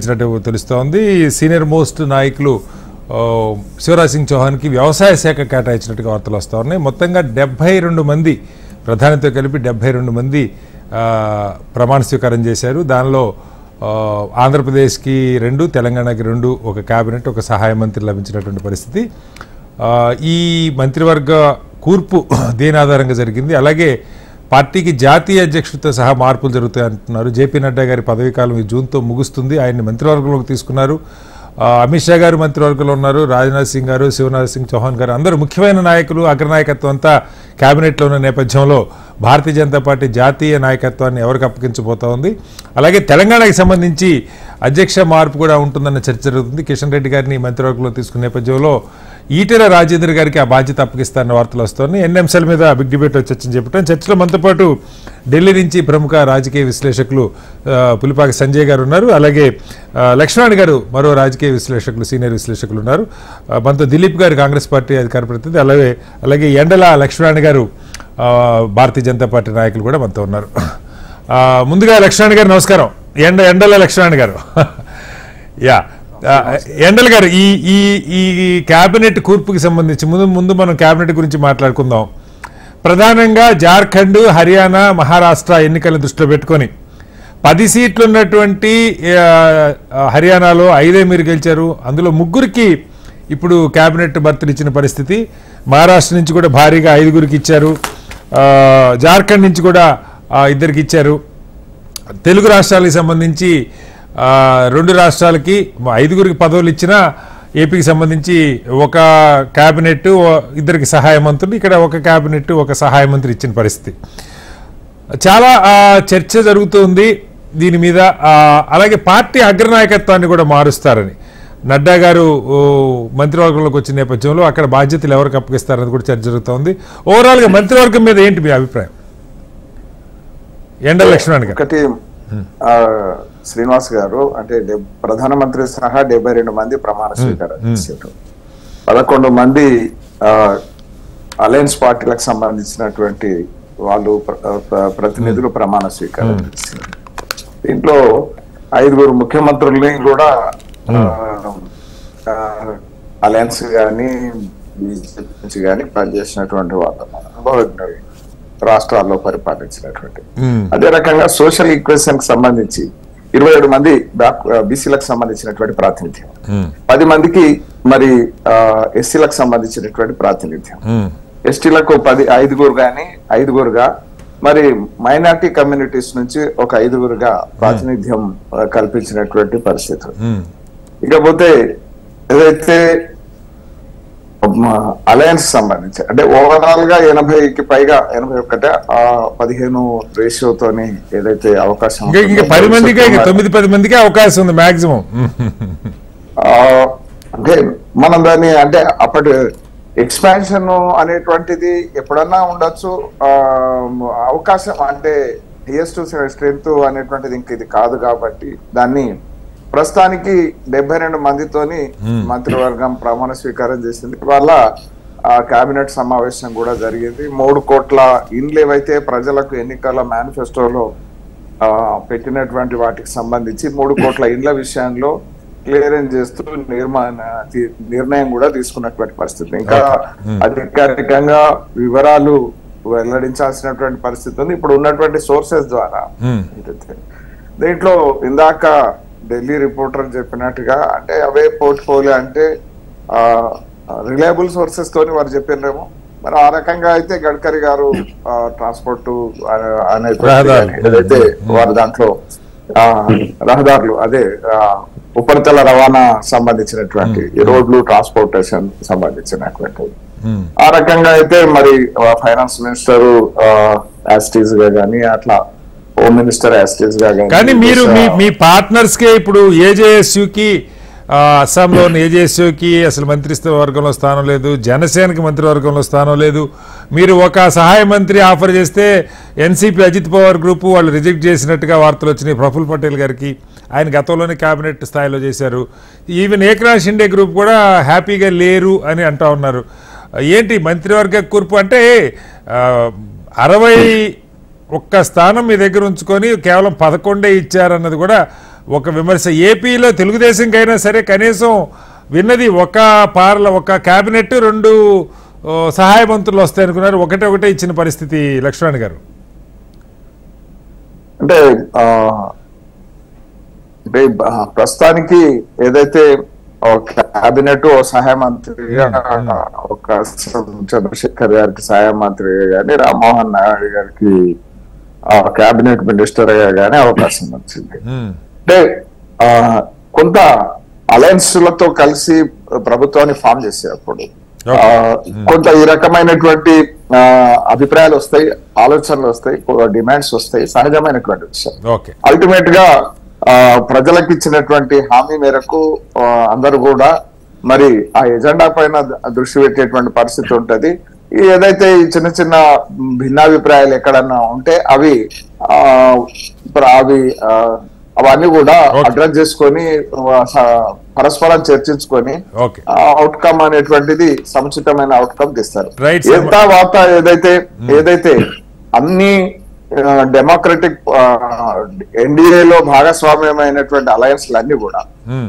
ప్రకటించినట్టు తెలుస్తోంది. Senior most నాయకులు శివరాజ్ సింగ్ చౌహాన్కి వ్యవసాయ శాఖ కేటాయించినట్టుగా వార్తలు వస్తూ ఉన్నాయి. మొత్తంగా 72 మంది ప్రధానితో కలిపి 72 మంది ప్రమాణ స్వీకారం చేశారు. దానిలో ఆంధ్రప్రదేశ్కి 2, తెలంగాణకి 2, ఒక కేబినెట్, ఒక సహాయ మంత్రి లభించినటువంటి పరిస్థితి. ఈ మంత్రివర్గ కూర్పు దేని ఆధారంగా జరిగింది? అలాగే పార్టీకి జాతీయ అధ్యక్షుడితో సహా మార్పులు జరుగుతాయి అంటున్నారు. జేపీ నడ్డా గారి పదవీకాలం ఈ జూన్తో ముగుస్తుంది. ఆయన్ని మంత్రివర్గంలోకి తీసుకున్నారు. అమిత్ షా గారు మంత్రివర్గంలో ఉన్నారు. రాజ్నాథ్ సింగ్ గారు, శివరాజ్ సింగ్ చౌహాన్ గారు అందరూ ముఖ్యమైన నాయకులు. అగ్రనాయకత్వం అంతా కేబినెట్లో ఉన్న నేపథ్యంలో భారతీయ జనతా పార్టీ జాతీయ నాయకత్వాన్ని ఎవరికి అప్పగించబోతా ఉంది? అలాగే తెలంగాణకి సంబంధించి అధ్యక్ష మార్పు కూడా ఉంటుందన్న చర్చ జరుగుతుంది. కిషన్ రెడ్డి గారిని మంత్రివర్గంలో తీసుకున్న నేపథ్యంలో ఈటెల రాజేందర్ గారికి ఆ బాధ్యత అప్పగిస్తారన్న వార్తలు వస్తున్నాయి. ఎన్ని అంశాల మీద బిగ్ డిబేట్లో చర్చను చేపట్టాం. చర్చలో మనతో పాటు ఢిల్లీ నుంచి ప్రముఖ రాజకీయ విశ్లేషకులు పులిపాక సంజయ్ గారు ఉన్నారు. అలాగే లక్ష్మణ్ గారు మరో రాజకీయ విశ్లేషకులు, సీనియర్ విశ్లేషకులు ఉన్నారు. మనతో దిలీప్ గారు కాంగ్రెస్ పార్టీ అధికార ప్రతినిధి, అలాగే ఎండల లక్ష్మణ్ గారు భారతీయ జనతా పార్టీ నాయకులు కూడా మనతో ఉన్నారు. ముందుగా లక్ష్మణ్ గారు నమస్కారం. ఎండల లక్ష్మణ్ గారు. యా ఎండల్ గారు, ఈ కేబినెట్ కూర్పుకి సంబంధించి ముందు మనం కేబినెట్ గురించి మాట్లాడుకుందాం. ప్రధానంగా జార్ఖండ్, హర్యానా, మహారాష్ట్ర ఎన్నికలను దృష్టిలో పెట్టుకొని 10 సీట్లు ఉన్నటువంటి హర్యానాలో 5 మీరు గెలిచారు. అందులో 3కి ఇప్పుడు కేబినెట్ భర్తలు ఇచ్చిన పరిస్థితి. మహారాష్ట్ర నుంచి కూడా భారీగా 5 ఇచ్చారు. జార్ఖండ్ నుంచి కూడా 2 ఇచ్చారు. తెలుగు రాష్ట్రాలకు సంబంధించి 2 రాష్ట్రాలకి 5 పదవులు ఇచ్చినా ఏపీకి సంబంధించి ఒక కేబినెట్, 2 సహాయ మంత్రులు, ఇక్కడ ఒక కేబినెట్, ఒక సహాయ మంత్రి ఇచ్చిన పరిస్థితి. చాలా చర్చ జరుగుతుంది దీని మీద. అలాగే పార్టీ అగ్రనాయకత్వాన్ని కూడా మారుస్తారని నడ్డా గారు మంత్రివర్గంలోకి వచ్చిన నేపథ్యంలో అక్కడ బాధ్యతలు ఎవరికి అప్పగిస్తారని కూడా చర్చ జరుగుతోంది. ఓవరాల్గా మంత్రివర్గం మీద ఏంటి మీ అభిప్రాయం? ఎండల లక్ష్మణ్ గారు. శ్రీనివాస్ గారు, అంటే ప్రధానమంత్రి సహా 72 మంది ప్రమాణ స్వీకారం చేశారు. 11 మంది అలయన్స్ పార్టీలకు సంబంధించినటువంటి వాళ్ళు ప్రతినిధులు ప్రమాణ స్వీకారం చేశారు. దీంట్లో 5 ముఖ్యమంత్రుల్ని కూడా అలయన్స్ గాని బీజేపీ నుంచి కానీ పనిచేసినటువంటి వాళ్ళ అనుభవజ్ఞులు రాష్ట్రాల్లో పరిపాలించినటువంటి. అదే రకంగా సోషల్ ఈక్వేషన్ కి సంబంధించి 27 మంది బీసీలకు సంబంధించినటువంటి ప్రాతినిధ్యం, 10 మందికి మరి ఎస్సీలకు సంబంధించినటువంటి ప్రాతినిధ్యం, ఎస్టీలకు 5 గాని 5గా మరి మైనార్టీ కమ్యూనిటీస్ నుంచి ఒక 5గా ప్రాతినిధ్యం కల్పించినటువంటి పరిస్థితులు. ఇకపోతే ఏదైతే అలయన్స్ సంబంధించి అంటే ఓవరాల్ గా 80కి పైగా 81 15 రేషియోతోని ఏదైతే అవకాశం 10 మందికి 9-10 మందికి అవకాశం ఉంది మాక్సిమం. అంటే మనం దాన్ని అంటే అప్పటి ఎక్స్పాన్షన్ అనేటువంటిది ఎప్పుడన్నా ఉండొచ్చు. అవకాశం అంటే హైయెస్ట్ స్ట్రెంత్ అనేటువంటిది ఇంక ఇది కాదు కాబట్టి దాన్ని ప్రస్తుతానికి 72 మందితోని మంత్రివర్గం ప్రమాణ స్వీకారం చేసింది. వాళ్ళ కేబినెట్ సమావేశం కూడా జరిగింది. 3 కోట్ల ఇండ్లు ఏవైతే ప్రజలకు ఎన్నికల మేనిఫెస్టోలో పెట్టినటువంటి వాటికి సంబంధించి 3 కోట్ల ఇండ్ల విషయంలో క్లియరెన్స్ చేస్తూ నిర్ణయం కూడా తీసుకున్నటువంటి పరిస్థితి. ఇంకా అధికారికంగా వివరాలు వెల్లడించాల్సినటువంటి పరిస్థితి ఉంది ఇప్పుడు ఉన్నటువంటి సోర్సెస్ ద్వారా. దీంట్లో ఇందాక ఢిల్లీ రిపోర్టర్ చెప్పినట్టుగా అంటే అవే పోర్ట్ఫోలియో అంటే రిలయబుల్ సోర్సెస్ తోని వారు చెప్పినారేమో. మరి ఆ రకంగా అయితే గడ్కరీ గారు ట్రాన్స్పోర్ట్ ఏదైతే వారు దాంట్లో రహదారులు అదే ఉపరితల రవాణా సంబంధించినటువంటి రోడ్లు ట్రాన్స్పోర్టేషన్ సంబంధించినటువంటి ఆ రకంగా అయితే మరి ఫైనాన్స్ మినిస్టర్ యాస్టీస్ గా కానీ అట్లా హోమ్ మినిస్టర్ యాస్టీస్ గా కానీ మీరు మీ పార్ట్నర్స్ కే ఇప్పుడు ఏజేఎస్యుకి అస్సాంలోని ఏజేఎస్యుకి అసలు మంత్రిత్వ వర్గంలో స్థానం లేదు, జనసేనకి మంత్రివర్గంలో స్థానం లేదు. మీరు ఒక సహాయ మంత్రి ఆఫర్ చేస్తే ఎన్సీపీ అజిత్ పవార్ గ్రూప్ వాళ్ళు రిజెక్ట్ చేసినట్టుగా వార్తలు వచ్చినాయి. ప్రఫుల్ పటేల్ గారికి ఆయన గతంలోనే కేబినెట్ స్థాయిలో చేశారు. ఈవెన్ ఏక్నాథ్ షిండే గ్రూప్ కూడా హ్యాపీగా లేరు అని అంటూ ఉన్నారు. ఏంటి మంత్రివర్గ కూర్పు అంటే 61 స్థానం మీ దగ్గర ఉంచుకొని కేవలం 11 ఇచ్చారన్నది కూడా ఒక విమర్శ. ఏపీలో తెలుగుదేశంకైనా సరే కనీసం విన్నది ఒక కేబినెట్ 2 సహాయ మంత్రులు వస్తాయనుకున్నారు, ఒకటే ఇచ్చిన పరిస్థితి. లక్ష్మణ్ గారు అంటే ప్రస్తుతానికి ఏదైతే కేబినెట్ సహాయ మంత్రిగా ఒక చంద్రశేఖర్ గారికి సహాయ మంత్రిగా గాని, రామ్మోహన్ నాయుడు గారికి కేబినెట్ మినిస్టర్ గా గానీ అవకాశం వచ్చింది. అంటే కొంత అలయన్స్ లతో కలిసి ప్రభుత్వాన్ని ఫామ్ చేసేటప్పుడు కొంత ఈ రకమైనటువంటి అభిప్రాయాలు వస్తాయి, ఆలోచనలు వస్తాయి, డిమాండ్స్ వస్తాయి, సహజమైనటువంటి విషయం. అల్టిమేట్ గా ప్రజలకు ఇచ్చినటువంటి హామీ మేరకు అందరూ కూడా మరి ఆ ఎజెండా పైన దృష్టి పెట్టేటువంటి పరిస్థితి ఉంటది. ఏదైతే ఈ చిన్న చిన్న భిన్నాభిప్రాయాలు ఎక్కడన్నా ఉంటే అవన్నీ కూడా అడ్రస్ చేసుకొని పరస్పరం చర్చించుకొని అవుట్కమ్ అనేటువంటిది సముచితమైన అవుట్కమ్ తీస్తారు. ఎంత వార్త ఏదైతే అన్ని డెమోక్రటిక్ ఎన్డీఏలో భాగస్వామ్యమైనటువంటి అలయన్స్లు అన్ని కూడా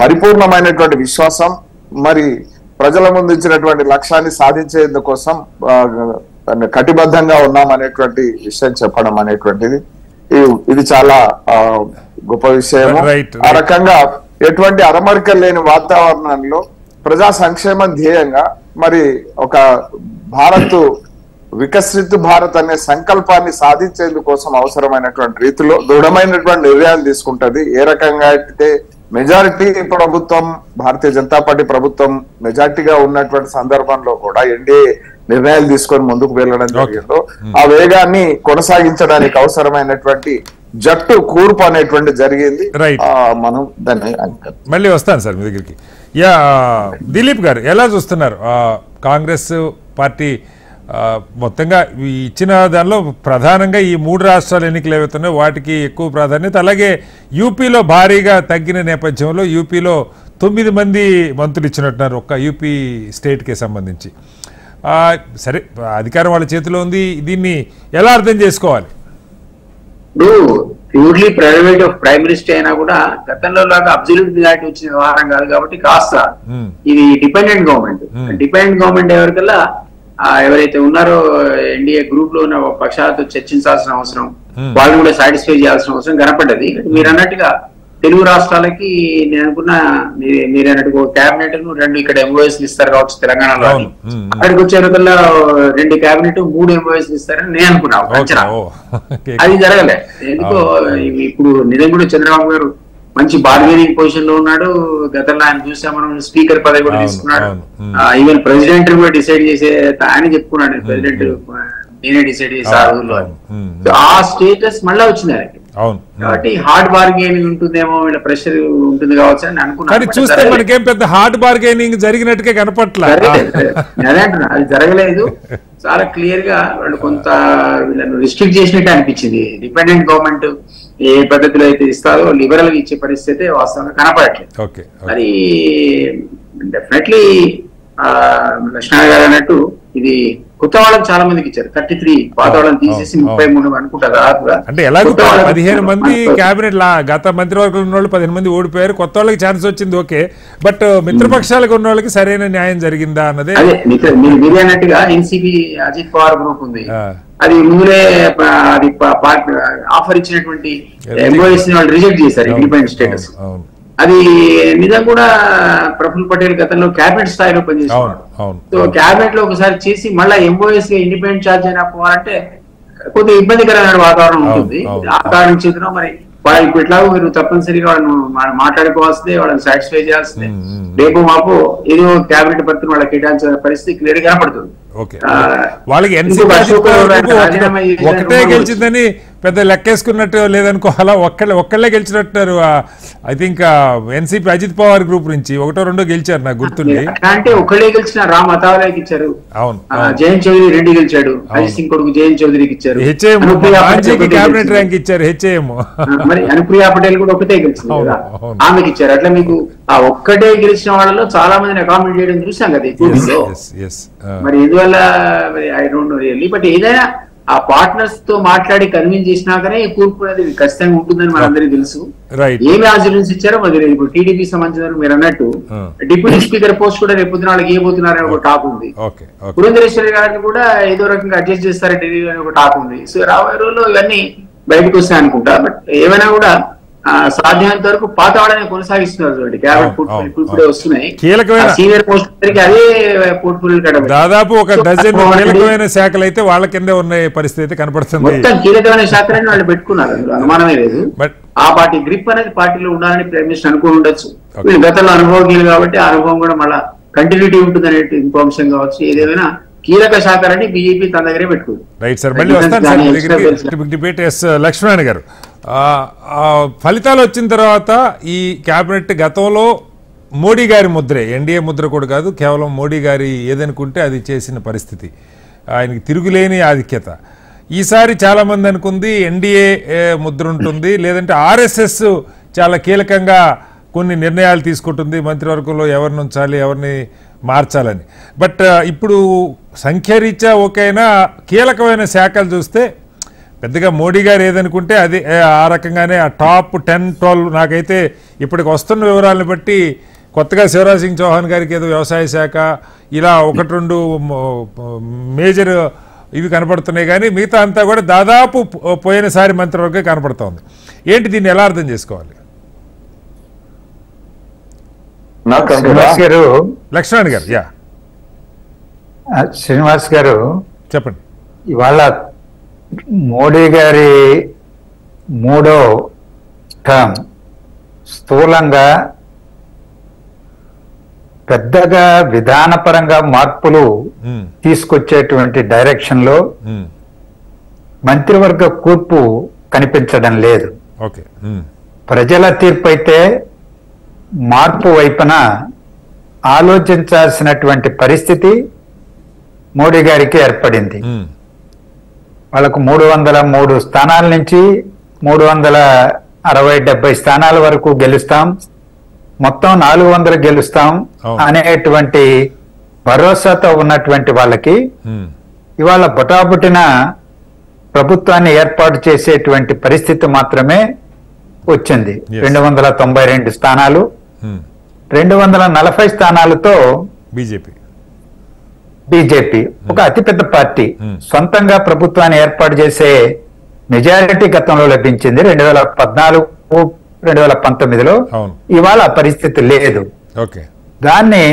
పరిపూర్ణమైనటువంటి విశ్వాసం, మరి ప్రజల ముందు ఇచ్చినటువంటి లక్ష్యాన్ని సాధించేందుకోసం కటిబద్ధంగా ఉన్నామనేటువంటి విషయం చెప్పడం అనేటువంటిది ఇది చాలా గొప్ప విషయం. ఆ రకంగా ఎటువంటి అరమరికలు లేని వాతావరణంలో ప్రజా సంక్షేమం ధ్యేయంగా మరి ఒక వికసిత్ భారత్ అనే సంకల్పాన్ని సాధించేందుకోసం అవసరమైనటువంటి రీతిలో దృఢమైనటువంటి నిర్ణయాలు తీసుకుంటది. ఏ రకంగా అయితే మెజారిటీ ప్రభుత్వం, భారతీయ జనతా పార్టీ ప్రభుత్వం మెజారిటీగా ఉన్నటువంటి సందర్భంలో కూడా ఎన్డీఏ నిర్ణయాలు తీసుకొని ముందుకు వెళ్ళడం జరిగిందో ఆ వేగాన్ని కొనసాగించడానికి అవసరమైనటువంటి జట్టు కూర్పు అనేటువంటి జరిగింది. మనం దాన్ని మళ్ళీ వస్తాను సార్ మీ దగ్గరికి. దిలీప్ గారు ఎలా చూస్తున్నారు కాంగ్రెస్ పార్టీ మొత్తంగా ఇచ్చిన దానిలో ప్రధానంగా ఈ 3 రాష్ట్రాల ఎన్నికలు ఏవైతున్నాయో వాటికి ఎక్కువ ప్రాధాన్యత, అలాగే యూపీలో భారీగా తగ్గిన నేపథ్యంలో యూపీలో 9 మంది మంత్రులు ఇచ్చినట్టున్నారు ఒక్క యూపీ స్టేట్కి సంబంధించి. సరే, అధికారం వాళ్ళ చేతిలో ఉంది, దీన్ని ఎలా అర్థం చేసుకోవాలి? Purely private of prime minister అయినా కూడా గతంలో లాగా అబ్సల్యూట్ మెజారిటీ వచ్చిన వ్యవహారం కాదు కాబట్టి కాస్త ఇది డిపెండెంట్ గవర్నమెంట్ ఎవరికల్లా ఎవరైతే ఉన్నారో ఎన్డీఏ గ్రూప్ లో ఉన్న పక్షాలతో చర్చించాల్సిన అవసరం, వాళ్ళు కూడా సాటిస్ఫై చేయాల్సిన అవసరం కనపడ్డది. మీరు అన్నట్టుగా తెలుగు రాష్ట్రాలకి నేను అనుకున్నా మీరు అన్నట్టుగా క్యాబినెట్ 2 ఇక్కడ ఎంఓఎస్లు ఇస్తారు కావచ్చు తెలంగాణలో, అక్కడికి వచ్చేకల్లా 2 క్యాబినెట్ 3 ఎంఓఎస్లు ఇస్తారని నేను అనుకున్నా. అది జరగలే. ఎందుకో ఇప్పుడు నిజం కూడా చంద్రబాబు గారు మంచి బార్గెనింగ్ పొజిషన్ లో ఉన్నాడు. గతంలో ఆయన చూసా మనం స్పీకర్ పదవి కూడా తీసుకున్నాడు. ఈవెన్ ప్రెసిడెంట్ కూడా డిసైడ్ చేసే ఆయన చెప్పుకున్నాడు, ప్రెసిడెంట్ నేనే డిసైడ్ చేసే ఆ రోజుల్లో. ఆ స్టేటస్ మళ్ళా వచ్చింది ఆయనకి. కాబట్టి హార్డ్ బార్గెనింగ్ ఉంటుందేమో, వీళ్ళ ప్రెషర్ ఉంటుంది కావచ్చు అని అనుకున్నాను. చూస్తే మనకేం పెద్ద హార్డ్ బార్గెనింగ్ జరిగినట్టుగా కనపట్లేదు. అదే అంటున్నా, అది జరగలేదు. చాలా క్లియర్ గా వాళ్ళు కొంత వీళ్ళను రిస్ట్రిక్ట్ చేసినట్టు అనిపించింది. డిపెండెంట్ గవర్నమెంట్ ఏ పద్ధతిలో అయితే ఇస్తారో లిబరల్ గా ఇచ్చే పరిస్థితి వాస్తవంగా కనపడట్లేదు. అది డెఫినెట్లీ లక్ష్మణ గారు అన్నట్టు ఇది కొత్త వాళ్ళకి చాలా మందికి ఇచ్చారు. 33 పాత వాళ్ళని తీసేసి 33 అనుకుంటా దాదాపుగా. అంటే ఎలా 15 మంది క్యాబినెట్ గత మంత్రివర్గంలో ఉన్న వాళ్ళు 15 మంది ఓడిపోయారు, కొత్త వాళ్ళకి ఛాన్స్ వచ్చింది. ఓకే, బట్ మిత్రపక్షాలకు ఉన్న వాళ్ళకి సరైన న్యాయం జరిగిందా అన్నదే. అదే మీరు అన్నట్టుగా ఎన్సీపీ అజిత్ పవార్ గ్రూప్ ఉంది, అది ముందులే అది ఆఫర్ ఇచ్చినటువంటి ఎంఓఎస్ ని వాళ్ళు రిజెక్ట్ చేశారు ఇండిపెండెంట్ స్టేటస్. అది నిజం కూడా ప్రఫుల్ పటేల్ గతంలో క్యాబినెట్ స్థాయిలో పనిచేస్తున్నాడు. సో క్యాబినెట్ లో ఒకసారి చేసి మళ్ళీ ఎంఓఎస్ గా ఇండిపెండెంట్ ఛార్జ్ అయినా పోవాలంటే కొద్దిగా ఇబ్బందికరమైన వాతావరణం ఉంటుంది. ఆ కారణం చేతున్నా మరి ఇప్పుడు ఎట్లాగో మీరు తప్పనిసరిగా వాళ్ళను మాట్లాడుకోవాల్సిందే, వాళ్ళని సాటిస్ఫై చేయాల్సిందే. రేపు మాపు ఏదో క్యాబినెట్ పరిస్థితి వాళ్ళకి కేటాయించిన పరిస్థితి క్లియర్ గా కనపడుతుంది. వాళ్ళకి ఒకటే గెలిచిందని పెద్ద లెక్కేసుకున్నట్టు లేదనుకోవాలా, ఒక్కళ్ళే గెలిచినట్టున్నారు. I think NCP Ajit Pawar group నుంచి 1-2 గెలిచారు నాకు గుర్తుంది. అంటే ఒకళ్ళే గెలిచిన రామ్ అతావాలేకి ఇచ్చారు. అవును, జయంత్ చౌదరి 2 గెలిచాడు. అజిత్ సింగ్ కొడుకు జయంత్ చౌదరికి ఇచ్చారు. క్యాబినెట్ ర్యాంక్ ఇచ్చారు హెచ్ఏఎం. మరి అనుప్రియా పటేల్ కూడా ఒకటే గెలిచింది కదా, ఆమెకి ఇచ్చారు. అట్లా మీకు ఆ ఒక్కటే గెలిచిన వాళ్ళలో చాలా మందిని అకామిడేట్ చేయడం చూసాం కదా ఎక్కువ. మరి ఇందువల్ల I don't know really, but ఏదైనా ఆ పార్ట్నర్స్ తో మాట్లాడి కన్విన్స్ చేసినాకనే ఈ కూర్పు అనేది ఖచ్చితంగా ఉంటుందని మనందరికీ తెలుసు. ఏమి ఆర్గ్యుమెంట్స్ ఇచ్చారో మరి తెలియదు. ఇప్పుడు టీడీపీ సంబంధించిన మీరు అన్నట్టు డిప్యూటీ స్పీకర్ పోస్ట్ కూడా రేపు పొద్దున వాళ్ళకి ఏబోతున్నారని ఒక టాక్ ఉంది. పురంధరేశ్వరి గారిని కూడా ఏదో రకంగా అడ్జస్ట్ చేస్తారని ఢిల్లీ అని ఒక టాక్ ఉంది. సో రాబోయే రోజుల్లో ఇవన్నీ బయటకు వస్తాయి అనుకుంటా. బట్ ఏమైనా కూడా సాధ్యమైనంత వరకు పాత వాళ్ళని కొనసాగిస్తున్నారు. చూడండి క్యాబినెట్ పోర్ట్ఫోలియో ఇప్పుడే వస్తున్నాయి. సీనియర్ పోస్ట్ అదే పోర్ట్ఫోలియో దాదాపు ఒక డజన్ కీలకమైన శాఖలు అయితే వాళ్ళ కింద ఉన్న పరిస్థితి కనపడుతుంది. మొత్తం కీలకమైన శాఖలని వాళ్ళు పెట్టుకున్నారు, అనుమానమే లేదు. ఆ పార్టీ గ్రిప్ అనేది పార్టీలో ఉండాలని ప్రైమ్ మినిస్టర్ అనుకుని ఉండొచ్చు. వీళ్ళు గతంలో అనుభవజ్ఞులు కాబట్టి ఆ అనుభవం కూడా మళ్ళీ కంటిన్యూటీ ఉంటుంది అనే ఇంకో అంశం కావచ్చు. ఏదేమైనా కీలక శాఖలని బీజేపీ తన దగ్గరే పెట్టుకుంది. రైట్ సార్, మళ్ళీ వస్తాను డిబేట్. ఎస్ లక్ష్మణ్ గారు, ఫలితాలు వచ్చిన తర్వాత ఈ క్యాబినెట్ గతంలో మోడీ గారి ముద్రే, ఎన్డీఏ ముద్ర కూడా కాదు, కేవలం మోడీ గారి ఏదనుకుంటే అది చేసిన పరిస్థితి, ఆయనకి తిరుగులేని ఆధిక్యత. ఈసారి చాలామంది అనుకుంది ఎన్డీఏ ముద్ర ఉంటుంది, లేదంటే ఆర్ఎస్ఎస్ చాలా కీలకంగా కొన్ని నిర్ణయాలు తీసుకుంటుంది, మంత్రివర్గంలో ఎవరిని ఉంచాలి ఎవరిని మార్చాలని. బట్ ఇప్పుడు సంఖ్యారీత్యా ఓకేనా, కీలకమైన శాఖలు చూస్తే పెద్దగా మోడీ గారు ఏదనుకుంటే అది ఆ రకంగానే ఆ టాప్ 10-12 నాకైతే ఇప్పటికి వస్తున్న వివరాలను బట్టి కొత్తగా శివరాజ్ సింగ్ చౌహాన్ గారికి ఏదో వ్యవసాయ శాఖ ఇలా 1-2 మేజర్ ఇవి కనపడుతున్నాయి, కానీ మిగతా అంతా కూడా దాదాపు పోయినసారి మంత్రివర్గం కనపడుతోంది. ఏంటి దీన్ని ఎలా అర్థం చేసుకోవాలి? లక్ష్మణ్ గారు. యా శ్రీనివాస్ గారు చెప్పండి. ఇవాళ మోడీ గారి 3వ టర్మ్ స్థూలంగా పెద్దగా విధానపరంగా మార్పులు తీసుకొచ్చేటువంటి డైరెక్షన్ లో మంత్రివర్గ కూర్పు కనిపించడం లేదు. ప్రజల తీర్పు అయితే మార్పు వైపున ఆలోచించాల్సినటువంటి పరిస్థితి మోడీ గారికి ఏర్పడింది. వాళ్ళకు 303 స్థానాల నుంచి 360-70 స్థానాల వరకు గెలుస్తాం, మొత్తం 400 గెలుస్తాం అనేటువంటి భరోసాతో ఉన్నటువంటి వాళ్ళకి ఇవాళ బొటాబుటిన ప్రభుత్వాన్ని ఏర్పాటు చేసేటువంటి పరిస్థితి మాత్రమే వచ్చింది. 292 స్థానాలు, 240 స్థానాలతో బీజేపీ ఒక అతిపెద్ద పార్టీ సొంతంగా ప్రభుత్వాన్ని ఏర్పాటు చేసే మెజారిటీ గతంలో లభించింది 2014-2019లో. ఇవాళ ఆ పరిస్థితి లేదు. దాన్ని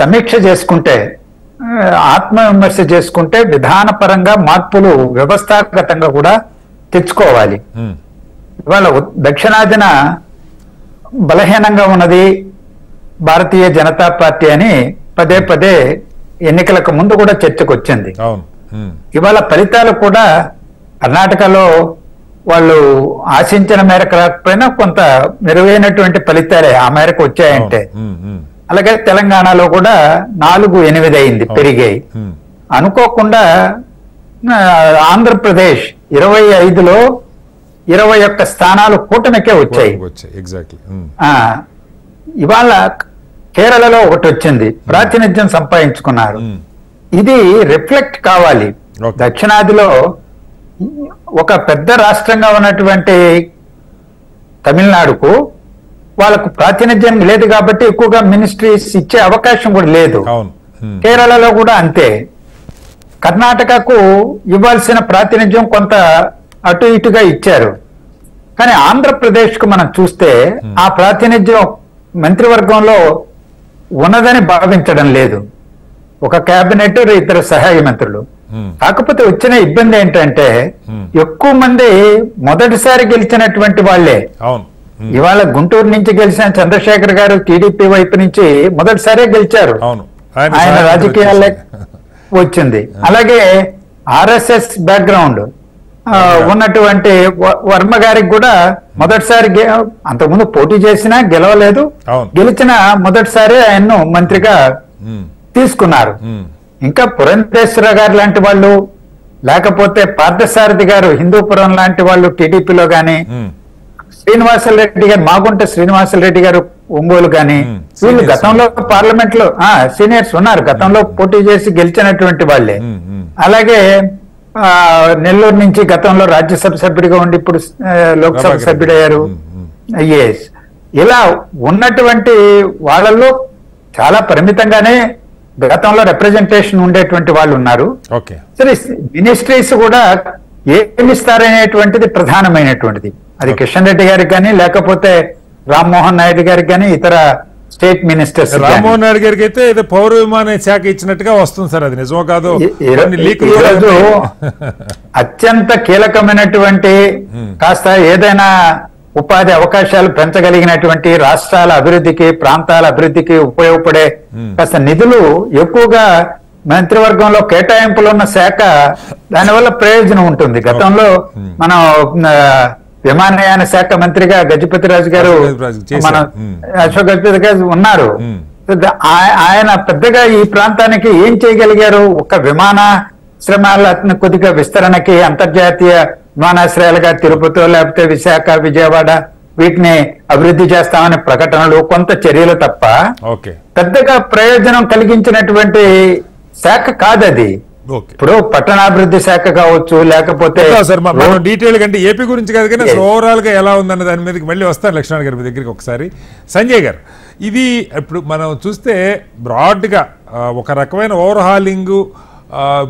సమీక్ష చేసుకుంటే, ఆత్మవిమర్శ చేసుకుంటే విధానపరంగా మార్పులు వ్యవస్థాగతంగా కూడా తెచ్చుకోవాలి. ఇవాళ దక్షిణాదిన బలహీనంగా ఉన్నది భారతీయ జనతా పార్టీ అని పదే పదే ఎన్నికలకు ముందు కూడా చర్చకు వచ్చింది. ఇవాళ ఫలితాలు కూడా కర్ణాటకలో వాళ్ళు ఆశించిన మేరకు రాకపోయినా కొంత మెరుగైనటువంటి ఫలితాలే ఆ మేరకు వచ్చాయంటే. అలాగే తెలంగాణలో కూడా 4-8 అయింది, పెరిగాయి. అనుకోకుండా ఆంధ్రప్రదేశ్ 25లో 21 స్థానాలు కూటమికే వచ్చాయి. ఇవాళ కేరళలో ఒకటి వచ్చింది, ప్రాతినిధ్యం సంపాదించుకున్నారు. ఇది రిఫ్లెక్ట్ కావాలి. దక్షిణాదిలో ఒక పెద్ద రాష్ట్రంగా ఉన్నటువంటి తమిళనాడుకు వాళ్ళకు ప్రాతినిధ్యం లేదు కాబట్టి ఎక్కువగా మినిస్ట్రీస్ ఇచ్చే అవకాశం కూడా లేదు. కేరళలో కూడా అంతే. కర్ణాటకకు ఇవ్వాల్సిన ప్రాతినిధ్యం కొంత అటు ఇటుగా ఇచ్చారు. కానీ ఆంధ్రప్రదేశ్ కు మనం చూస్తే ఆ ప్రాతినిధ్యం మంత్రివర్గంలో ఉన్నదని భావించడం లేదు. ఒక కేబినెట్, 2 సహాయ మంత్రులు. కాకపోతే వచ్చిన ఇబ్బంది ఏంటంటే ఎక్కువ మంది మొదటిసారి గెలిచినటువంటి వాళ్లే. ఇవాళ గుంటూరు నుంచి గెలిచిన చంద్రశేఖర్ గారు టీడీపీ వైపు నుంచి మొదటిసారే గెలిచారు, ఆయన రాజకీయాల్లో వచ్చింది. అలాగే ఆర్ఎస్ఎస్ బ్యాక్గ్రౌండ్ ఉన్నటువంటి వర్మ గారికి కూడా మొదటిసారి, అంతకుముందు పోటీ చేసినా గెలవలేదు, గెలిచిన మొదటిసారి ఆయన్ను మంత్రిగా తీసుకున్నారు. ఇంకా పురంధేశ్వర గారు లాంటి వాళ్ళు, లేకపోతే పార్థసారథి గారు హిందూపురం లాంటి వాళ్ళు టీడీపీలో గాని, శ్రీనివాసరెడ్డి గారు, మాగుంట శ్రీనివాసరెడ్డి గారు ఒంగోలు గాని, వీళ్ళు గతంలో పార్లమెంట్ లో సీనియర్స్ ఉన్నారు, గతంలో పోటీ చేసి గెలిచినటువంటి వాళ్ళే. అలాగే నెల్లూరు నుంచి గతంలో రాజ్యసభ సభ్యుడిగా ఉండి ఇప్పుడు లోక్సభ సభ్యుడయ్యారు. ఎస్, ఇలా ఉన్నటువంటి వాళ్ళల్లో చాలా పరిమితంగానే గతంలో రిప్రజెంటేషన్ ఉండేటువంటి వాళ్ళు ఉన్నారు. సరే, మినిస్ట్రీస్ కూడా ఏమిస్తారనేటువంటిది ప్రధానమైనటువంటిది. అది కిషన్ రెడ్డి గారికి కానీ లేకపోతే రామ్మోహన్ నాయుడు గారికి కానీ ఇతర స్టేట్ మినిస్టర్స్. రామ్మోహన్ నాయుడు గారికి అయితే ఏదో పౌర విమాన శాఖ ఇచ్చినట్టుగా వస్తుంది సార్, అది నిజమో కాదు. ఈరోజు అత్యంత కీలకమైనటువంటి కాస్త ఏదైనా ఉపాధి అవకాశాలు పెంచగలిగినటువంటి రాష్ట్రాల అభివృద్ధికి, ప్రాంతాల అభివృద్ధికి ఉపయోగపడే కాస్త నిధులు ఎక్కువగా మంత్రివర్గంలో కేటాయింపులు ఉన్న శాఖ, దానివల్ల ప్రయోజనం ఉంటుంది. గతంలో మనం విమానయాన శాఖ మంత్రిగా గజపతి రాజు గారు, మన అశోక్ గజపతి గారు ఉన్నారు. ఆయన పెద్దగా ఈ ప్రాంతానికి ఏం చేయగలిగారు? ఒక విమానాశ్రయాల కొద్దిగా విస్తరణకి అంతర్జాతీయ విమానాశ్రయాలుగా తిరుపతి లేకపోతే విశాఖ, విజయవాడ వీటిని అభివృద్ధి చేస్తామనే ప్రకటనలు, కొంత చర్యలు తప్ప పెద్దగా ప్రయోజనం కలిగించినటువంటి శాఖ కాదది. ఇప్పుడు పట్టణాభివృద్ధి శాఖ కావచ్చు, లేకపోతే డీటెయిల్ కంటే ఏపీ గురించి కాదు కానీ ఓవరాల్ గా ఎలా ఉందన్న దాని మీదకి మళ్ళీ వస్తాను లక్ష్మణ్ గారి దగ్గరికి ఒకసారి. సంజయ్ గారు, ఇది ఇప్పుడు మనం చూస్తే బ్రాడ్ గా ఒక రకమైన ఓవర్ హాలింగ్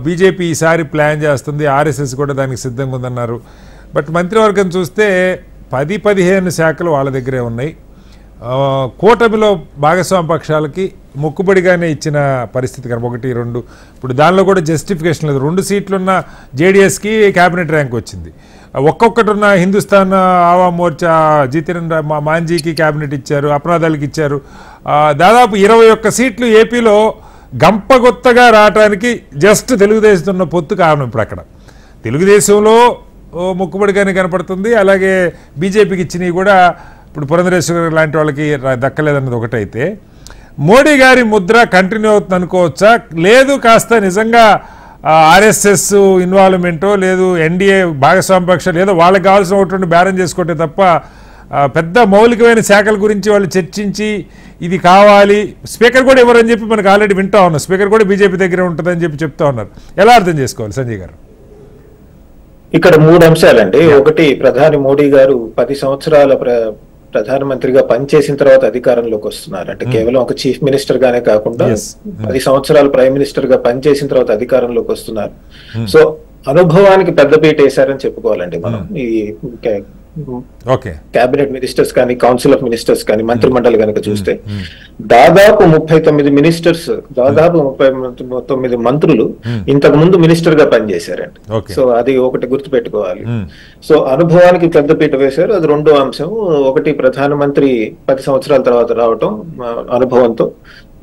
బీజేపీ ఈసారి ప్లాన్ చేస్తుంది, ఆర్ఎస్ఎస్ కూడా దానికి సిద్ధంగా ఉందన్నారు. బట్ మంత్రివర్గం చూస్తే 10-15 శాఖలు వాళ్ళ దగ్గరే ఉన్నాయి. కూటమిలో భాగస్వామ్య పక్షాలకి మొక్కుబడిగానే ఇచ్చిన పరిస్థితి కనుక 1-2 ఇప్పుడు దానిలో కూడా జస్టిఫికేషన్ లేదు. 2 సీట్లున్న జేడీఎస్కి క్యాబినెట్ ర్యాంక్ వచ్చింది. ఒక్కొక్కటి ఉన్న హిందుస్థాన్ ఆవామ్ మోర్చా జితేన్ మాంజీకి క్యాబినెట్ ఇచ్చారు, అప్నాదల్కి ఇచ్చారు. దాదాపు 21 సీట్లు ఏపీలో గంపగొత్తగా రావడానికి జస్ట్ తెలుగుదేశం ఉన్న పొత్తు కారణం. ఇప్పుడు అక్కడ తెలుగుదేశంలో మొక్కుబడిగానే కనపడుతుంది, అలాగే బీజేపీకి ఇచ్చినవి కూడా ఇప్పుడు పురంధరేశ్వర లాంటి వాళ్ళకి దక్కలేదన్నది ఒకటైతే, మోడీ గారి ముద్ర కంటిన్యూ అవుతుంది అనుకోవచ్చా? లేదు కాస్త నిజంగా ఆర్ఎస్ఎస్ ఇన్వాల్వ్మెంటో లేదు ఎన్డీఏ భాగస్వామ్య పక్షాలు ఏదో వాళ్ళకి కావాల్సిన ఒకటి బేరం చేసుకుంటే తప్ప పెద్ద మౌలికమైన శాఖల గురించి వాళ్ళు చర్చించి ఇది కావాలి, స్పీకర్ కూడా ఇవ్వరని చెప్పి మనకు ఆల్రెడీ వింటా ఉన్నాం, స్పీకర్ కూడా బీజేపీ దగ్గర ఉంటుందని చెప్పి చెప్తా ఉన్నారు. ఎలా అర్థం చేసుకోవాలి సంజయ్ గారు? ఇక్కడ 3 అంశాలండి. ఒకటి, ప్రధాని మోడీ గారు 10 సంవత్సరాల ప్రధానమంత్రిగా పనిచేసిన తర్వాత అధికారంలోకి వస్తున్నారు. అంటే కేవలం ఒక చీఫ్ మినిస్టర్ గానే కాకుండా 10 సంవత్సరాలు ప్రైమ్ మినిస్టర్ గా పనిచేసిన తర్వాత అధికారంలోకి వస్తున్నారు. సో అనుభవానికి పెద్దపీట వేశారని చెప్పుకోవాలండి మనం. ఈ క్యాబినెట్ మినిస్టర్స్ కానీ, కౌన్సిల్ ఆఫ్ మినిస్టర్స్ కానీ, మంత్రిమండలి కనుక చూస్తే దాదాపు 39 మినిస్టర్స్, దాదాపు 39 మంత్రులు ఇంతకు ముందు మినిస్టర్ గా పనిచేశారండి. సో అది ఒకటి గుర్తుపెట్టుకోవాలి. సో అనుభవానికి పెద్దపీట వేశారు, అది రెండో అంశం. ఒకటి, ప్రధానమంత్రి 10 సంవత్సరాల తర్వాత రావటం, అనుభవంతో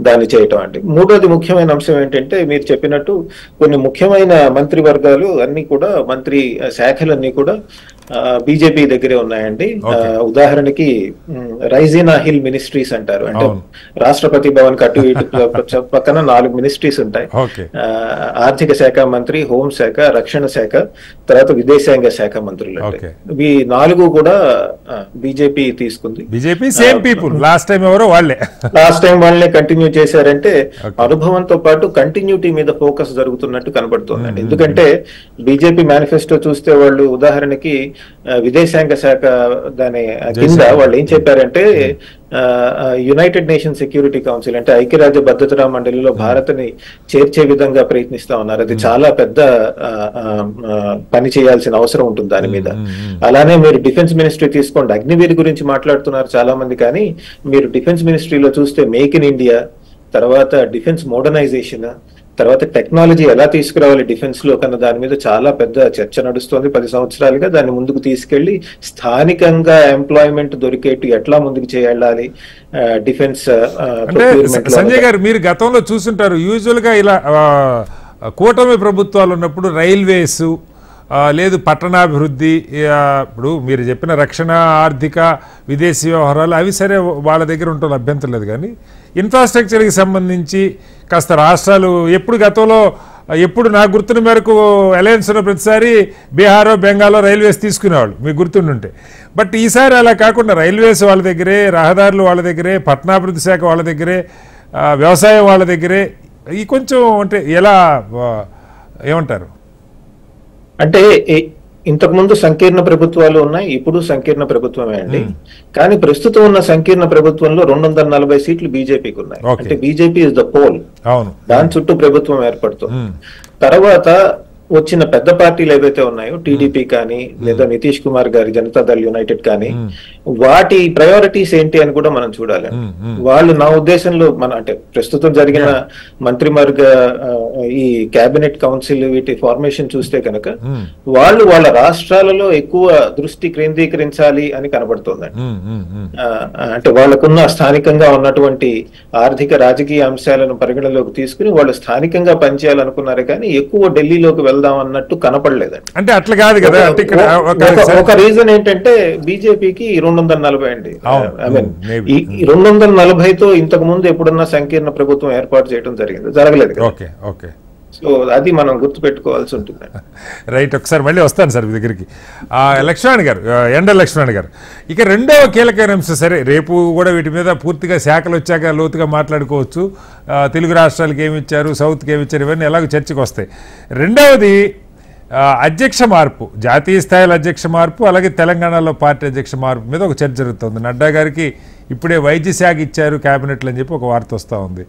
దాన్ని చేయటం అండి. మూడోది ముఖ్యమైన అంశం ఏంటంటే, మీరు చెప్పినట్టు కొన్ని ముఖ్యమైన మంత్రివర్గాలు అన్ని కూడా, మంత్రి శాఖలన్నీ కూడా బీజేపీ దగ్గరే ఉన్నాయండి. ఉదాహరణకి రైజినా హిల్ మినిస్ట్రీస్ అంటారు, అంటే రాష్ట్రపతి భవన్ కి అటు ఇటు పక్కన 4 మినిస్ట్రీస్ ఉంటాయి. ఆర్థిక శాఖ మంత్రి, హోం శాఖ, రక్షణ శాఖ, తర్వాత విదేశాంగ శాఖ మంత్రులు. ఇవి 4 కూడా బీజేపీ తీసుకుంది. లాస్ట్ టైం వాళ్ళే కంటిన్యూ చేశారంటే అనుభవంతో పాటు కంటిన్యూటీ మీద ఫోకస్ జరుగుతున్నట్టు కనబడుతుందండి. ఎందుకంటే బీజేపీ మేనిఫెస్టో చూస్తే వాళ్ళు ఉదాహరణకి విదేశాంగ శాఖ దాని కింద వాళ్ళు ఏం చెప్పారంటే, యునైటెడ్ నేషన్ సెక్యూరిటీ కౌన్సిల్ అంటే ఐక్యరాజ్య భద్రతా మండలిలో భారత్ని చేర్చే విధంగా ప్రయత్నిస్తా ఉన్నారు. అది చాలా పెద్ద పని చేయాల్సిన అవసరం ఉంటుంది దాని మీద. అలానే మీరు డిఫెన్స్ మినిస్ట్రీ తీసుకోండి, అగ్నివీర్ గురించి మాట్లాడుతున్నారు చాలా మంది, కానీ మీరు డిఫెన్స్ మినిస్ట్రీలో చూస్తే మేక్ ఇన్ ఇండియా, తర్వాత డిఫెన్స్ మోడర్నైజేషన్, తర్వాత టెక్నాలజీ ఎలా తీసుకురావాలి డిఫెన్స్ లో కన్నా దాని మీద చాలా పెద్ద చర్చ నడుస్తోంది. 10 సంవత్సరాలుగా దాన్ని ముందుకు తీసుకెళ్లి స్థానికంగా ఎంప్లాయ్మెంట్ దొరికేట్టు ఎట్లా ముందుకు చేయాలి డిఫెన్స్. సంజయ్ గారు, మీరు గతంలో చూస్తుంటారు, యూజువల్ గా ఇలా కూటమి ప్రభుత్వాలు ఉన్నప్పుడు రైల్వేస్ లేదు పట్టణాభివృద్ధి, ఇప్పుడు మీరు చెప్పిన రక్షణ, ఆర్థిక, విదేశీ వ్యవహారాలు అవి సరే వాళ్ళ దగ్గర ఉంటుంది, అభ్యంతరం లేదు. కానీ ఇన్ఫ్రాస్ట్రక్చర్కి సంబంధించి కాస్త రాష్ట్రాలు ఎప్పుడు నాకు గుర్తున్న మేరకు అలయన్స్ ఉన్న ప్రతిసారి బీహారో బెంగాలో రైల్వేస్ తీసుకునేవాళ్ళు, మీకు గుర్తుండుంటే. బట్ ఈసారి అలా కాకుండా రైల్వేస్ వాళ్ళ దగ్గరే, రహదారులు వాళ్ళ దగ్గరే, పట్టణాభివృద్ధి శాఖ వాళ్ళ దగ్గరే, వ్యవసాయం వాళ్ళ దగ్గరే. ఈ కొంచెం అంటే ఎలా ఏమంటారు? అంటే ఇంతకు ముందు సంకీర్ణ ప్రభుత్వాలు ఉన్నాయి, ఇప్పుడు సంకీర్ణ ప్రభుత్వమే అండి. కానీ ప్రస్తుతం ఉన్న సంకీర్ణ ప్రభుత్వంలో 240 సీట్లు బీజేపీకి ఉన్నాయి. అంటే బీజేపీ ఇస్ ద పోల్, దాని చుట్టూ ప్రభుత్వం ఏర్పడుతుంది. తర్వాత వచ్చిన పెద్ద పార్టీలు ఏవైతే ఉన్నాయో టీడీపీ కానీ లేదా నితీష్ కుమార్ గారి జనతాదళ్ యునైటెడ్ కానీ వాటి ప్రయారిటీస్ ఏంటి అని కూడా మనం చూడాలి. వాళ్ళు నా ఉద్దేశంలో అంటే ప్రస్తుతం జరిగిన మంత్రివర్గ ఈ కేబినెట్ కౌన్సిల్ వీటి ఫార్మేషన్ చూస్తే కనుక వాళ్ళు వాళ్ళ రాష్ట్రాలలో ఎక్కువ దృష్టి కేంద్రీకరించాలి అని కనబడుతోందండి. అంటే వాళ్ళకున్న స్థానికంగా ఉన్నటువంటి ఆర్థిక రాజకీయ అంశాలను పరిగణలోకి తీసుకుని వాళ్ళు స్థానికంగా పనిచేయాలనుకున్నారు కానీ ఎక్కువ ఢిల్లీలోకి వెళ్దాం అన్నట్టు కనపడలేదండి. అంటే అట్లా కాదు కదా. ఒక రీజన్ ఏంటంటే బీజేపీకి 240 అండి. ఐ మీన్ ఈ 240తో ఇంతకు ముందు ఎప్పుడన్నా సంకీర్ణ ప్రభుత్వం ఏర్పాటు చేయడం జరగలేదు. ఓకే ఓకే, సో అది మనం గుర్తు పెట్టుకోవాల్సి ఉంటుంది. రైట్, ఒకసారి మళ్ళీ వస్తాను సార్ మీ దగ్గరికి. లక్ష్మణ్ గారు, ఎండ లక్ష్మణ్ గారు, ఇక రెండవ కీలకమైన అంశం, సరే రేపు కూడా వీటి మీద పూర్తిగా శాఖలు వచ్చాక లోతుగా మాట్లాడుకోవచ్చు. తెలుగు రాష్ట్రాలకు ఏమి ఇచ్చారు, సౌత్కి ఏమి ఇచ్చారు, ఇవన్నీ ఎలాగో చర్చకు వస్తాయి. రెండవది అధ్యక్ష మార్పు, జాతీయ స్థాయిలో అధ్యక్ష మార్పు, అలాగే తెలంగాణలో పార్టీ అధ్యక్ష మార్పు మీద ఒక చర్చ జరుగుతుంది. నడ్డా గారికి ఇప్పుడే వైద్య శాఖ ఇచ్చారు క్యాబినెట్లు అని చెప్పి ఒక వార్త వస్తూ ఉంది.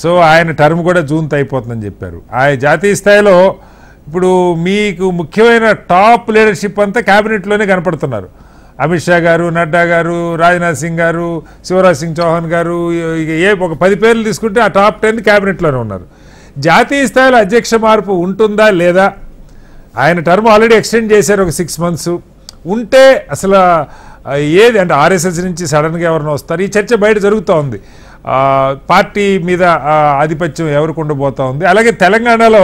సో ఆయన టర్మ్ కూడా జూన్తో అయిపోతుందని చెప్పారు. ఆయన జాతీయ స్థాయిలో ఇప్పుడు మీకు ముఖ్యమైన టాప్ లీడర్షిప్ అంతా క్యాబినెట్లోనే కనపడుతున్నారు. అమిత్ షా గారు, నడ్డా గారు, రాజ్నాథ్ సింగ్ గారు, శివరాజ్ సింగ్ చౌహాన్ గారు, ఒక 10 పేర్లు తీసుకుంటే ఆ టాప్ 10 క్యాబినెట్లోనే ఉన్నారు. జాతీయ స్థాయిలో అధ్యక్ష మార్పు ఉంటుందా లేదా? ఆయన టర్మ్ ఆల్రెడీ ఎక్స్టెండ్ చేశారు ఒక 6 months. ఉంటే అసలు ఏది అంటే ఆర్ఎస్ఎస్ నుంచి సడన్గా ఎవరైనా వస్తారు? ఈ చర్చ బయట జరుగుతూ ఉంది. పార్టీ మీద ఆధిపత్యం ఎవరికి ఉండబోతూ ఉంది. అలాగే తెలంగాణలో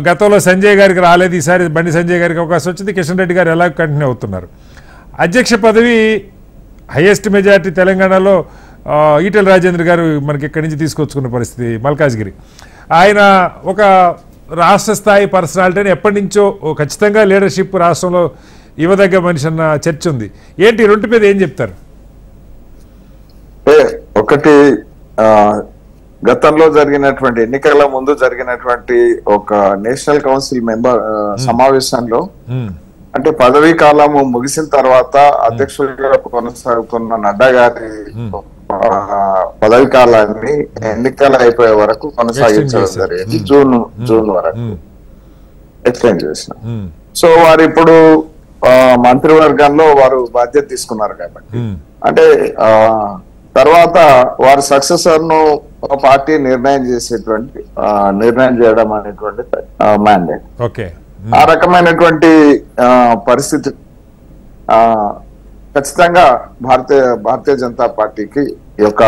గతంలో సంజయ్ గారికి రాలేదు, ఈసారి బండి సంజయ్ గారికి అవకాశం వచ్చింది. కిషన్ రెడ్డి గారు ఎలా కంటిన్యూ అవుతున్నారు. అధ్యక్ష పదవి హైయెస్ట్ మెజారిటీ తెలంగాణలో ఈటెల రాజేంద్ర గారు మనకి ఇక్కడి నుంచి తీసుకొచ్చుకున్న పరిస్థితి. మల్కాజ్గిరి ఆయన ఒక రాష్ట్ర స్థాయి పర్సనాలిటీని ఎప్పటి నుంచో ఖచ్చితంగా లీడర్షిప్ రాష్ట్రంలో ఇవ్వదగ్గ మనిషి అన్న చర్చ ఉంది. ఏంటి రెండు మీద ఏం చెప్తారు? ఒకటి, గతంలో జరిగినటువంటి ఎన్నికల ముందు జరిగినటువంటి ఒక నేషనల్ కౌన్సిల్ మెంబర్ సమావేశంలో అంటే పదవీ కాలము ముగిసిన తర్వాత అధ్యక్షుడిగా కొనసాగుతున్న నడ్డా గారి పదవి కాలాన్ని ఎన్నికలు అయిపోయే వరకు కొనసాగించడం జరిగింది. జూన్ వరకు ఎక్స్ప్లెయిన్ చేసిన. సో వారు ఇప్పుడు మంత్రివర్గంలో వారు బాధ్యత తీసుకున్నారు కాబట్టి అంటే తర్వాత వారి సక్సెసర్ ను పార్టీ నిర్ణయం చేయడం అనేటువంటి మ్యాండేట్. ఆ రకమైనటువంటి పరిస్థితి ఖచ్చితంగా భారతీయ జనతా పార్టీకి ఈ యొక్క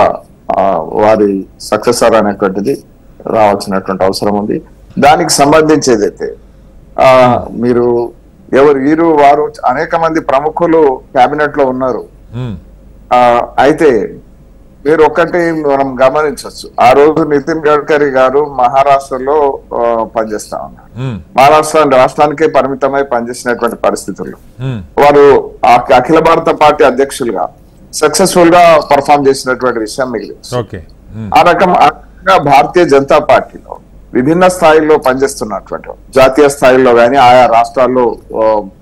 వారి సక్సెసర్ అనేటువంటిది రావాల్సినటువంటి అవసరం ఉంది. దానికి సంబంధించేదైతే మీరు వీరు వారు అనేక మంది ప్రముఖులు కేబినెట్ లో ఉన్నారు. అయితే మీరు ఒక్కటి మనం గమనించవచ్చు, ఆ రోజు నితిన్ గడ్కరీ గారు మహారాష్ట్రలో పనిచేస్తా ఉన్నారు. రాష్ట్రానికే పరిమితమై పనిచేసినటువంటి పరిస్థితుల్లో వారు అఖిల భారత పార్టీ అధ్యక్షులుగా సక్సెస్ఫుల్ గా పర్ఫామ్ చేసినటువంటి విషయం మిగిలింది. ఆ రకంగా భారతీయ జనతా పార్టీలో విభిన్న స్థాయిల్లో పనిచేస్తున్నటువంటి జాతీయ స్థాయిలో గాని ఆయా రాష్ట్రాల్లో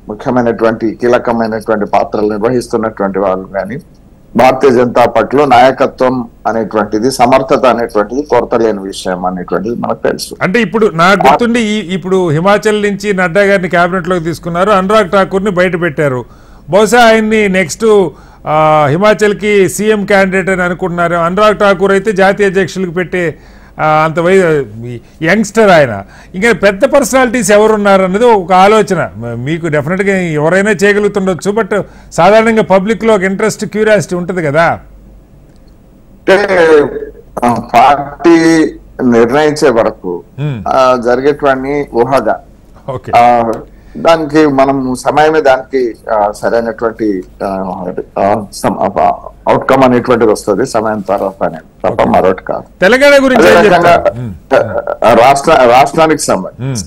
ముఖ్యమైనటువంటి కీలకమైనటువంటి పాత్రలు నిర్వహిస్తున్నటువంటి వాళ్ళు గాని భారతీయ జనతా పార్టీలో నాయకత్వం అనేటువంటిది, సమర్థత అనేటువంటిది కొరత లేని విషయం అనేటువంటిది మనకు తెలుసు. అంటే ఇప్పుడు నాకు గుర్తుండి ఇప్పుడు హిమాచల్ నుంచి నడ్డా గారిని కేబినెట్ లోకి తీసుకున్నారు, అనురాగ్ ఠాకూర్ ని బయట పెట్టారు. బహుశా ఆయన్ని నెక్స్ట్ హిమాచల్ కి సీఎం క్యాండిడేట్ అని అనుకుంటున్నారు. అనురాగ్ ఠాకూర్ అయితే జాతీయ అధ్యక్షులకు పెట్టే అంత యంగ్స్టర్ ఆయన. ఇంకా పెద్ద పర్సనాలిటీస్ ఎవరున్నారు అన్నది ఒక ఆలోచన. మీకు డెఫినెట్గా ఎవరైనా చేయగలుగుతుండొచ్చు, బట్ సాధారణంగా పబ్లిక్ లో ఒక ఇంట్రెస్ట్, క్యూరియాసిటీ ఉంటుంది కదా. పార్టీ నిర్ణయించే వరకు జరిగేటువంటి ఊహగా దానికి మనం సమయమే దానికి సరైనటువంటి అవుట్కమ్ అనేటువంటిది వస్తుంది సమయం తర్వాత తప్ప మరొకటి కాదు. తెలంగాణ గురించి రాష్ట్రానికి సంబంధించి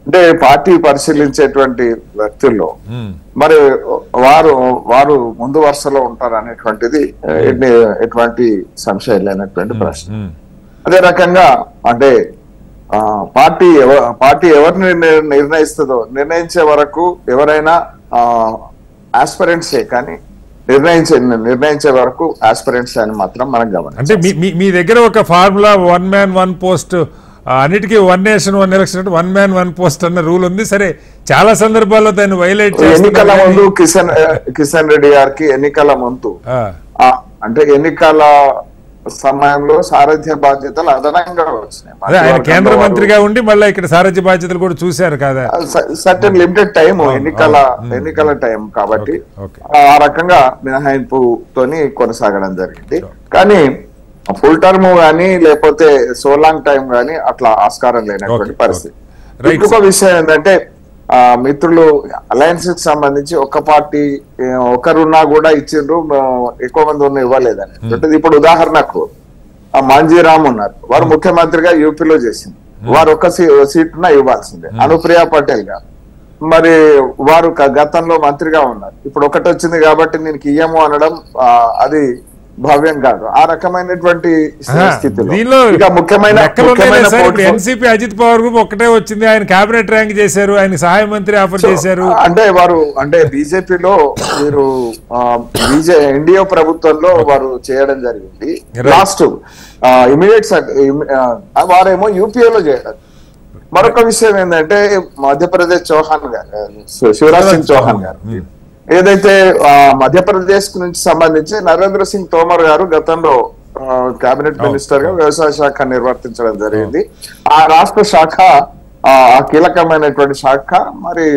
అంటే పార్టీ పరిశీలించేటువంటి వ్యక్తుల్లో మరి వారు ముందు వరుసలో ఉంటారు అనేటువంటిది ఎటువంటి సంశయం లేనటువంటి ప్రశ్న. అదే రకంగా అంటే పార్టీ ఎవరిని నిర్ణయిస్తుందో నిర్ణయించే వరకు ఎవరైనా ఆస్పిరెంట్సే, కానీ నిర్ణయించే వరకు ఆస్పిరెంట్స్ అని మాత్రం మనం గమనించాలి. అంటే మీ దగ్గర ఒక ఫార్ములా 1 man 1 post, అన్నిటికీ 1 nation 1 election, 1 man 1 post అన్న రూల్ ఉంది. సరే, చాలా సందర్భాల్లో దాన్ని వైలేట్ ఎన్నికల ముందు కిషన్ రెడ్డి గారికి ఎన్నికల ముందు అంటే ఎన్నికల సమయంలో సారథ్య బాధ్యతలు అదనంగా వచ్చినాయి. ఆయన కేంద్ర మంత్రిగా ఉండి మళ్ళీ ఇక్కడ సారథ్య బాధ్యతలు కూడా చూశారు కదా, సర్టెన్ లిమిటెడ్ టైం ఎన్నికల టైం కాబట్టి ఆ రకంగా మినహాయింపుతోని కొనసాగడం జరిగింది. కానీ ఫుల్ టర్మ్ గానీ లేకపోతే సో లాంగ్ టైం గానీ అట్లా ఆస్కారం లేనటువంటి పరిస్థితి. ఇంకొక విషయం ఏంటంటే మిత్రులు అలయన్స్ కి సంబంధించి ఒక పార్టీ ఒకరున్నా కూడా ఇచ్చిండ్రు, ఎక్కువ మంది ఉన్న ఇవ్వలేదని. ఇప్పుడు ఉదాహరణకు మాంజీరామ్ ఉన్నారు, వారు ముఖ్యమంత్రిగా యూపీలో చేసింది, వారు ఒక సీటున ఇవ్వాల్సిందే. అనుప్రియ పటేల్ గారు మరి వారు గతంలో మంత్రిగా ఉన్నారు, ఇప్పుడు ఒకటి వచ్చింది కాబట్టి నేను ఇయ్యము అనడం అది భావ్యం కాదు. ఆ రకమైనటువంటి స్థితిలో ఇక ముఖ్యమైన ఎన్సీపీ అజిత్ పవార్ గ్రూప్ ఒకటే వచ్చింది, ఆయన కేబినెట్ ర్యాంక్ చేశారు, ఆయన సహాయ మంత్రి ఆఫర్ చేశారు. అంటే వారు అంటే బీజేపీలో మీరు ఎన్డీఏ ప్రభుత్వంలో వారు చేయడం జరిగింది. లాస్ట్ ఇమీడియట్ వారేమో యూపీఏలో చేయడం. మరొక విషయం ఏంటంటే మధ్యప్రదేశ్ చౌహాన్ గారు, శివరాజ్ సింగ్ చౌహాన్ గారు ఏదైతే మధ్యప్రదేశ్ నుంచి సంబంధించి నరేంద్ర సింగ్ తోమర్ గారు గతంలో కేబినెట్ మినిస్టర్ గా వ్యవసాయ శాఖ నిర్వర్తించడం జరిగింది. ఆ రాష్ట్ర శాఖ కీలకమైనటువంటి శాఖ మరి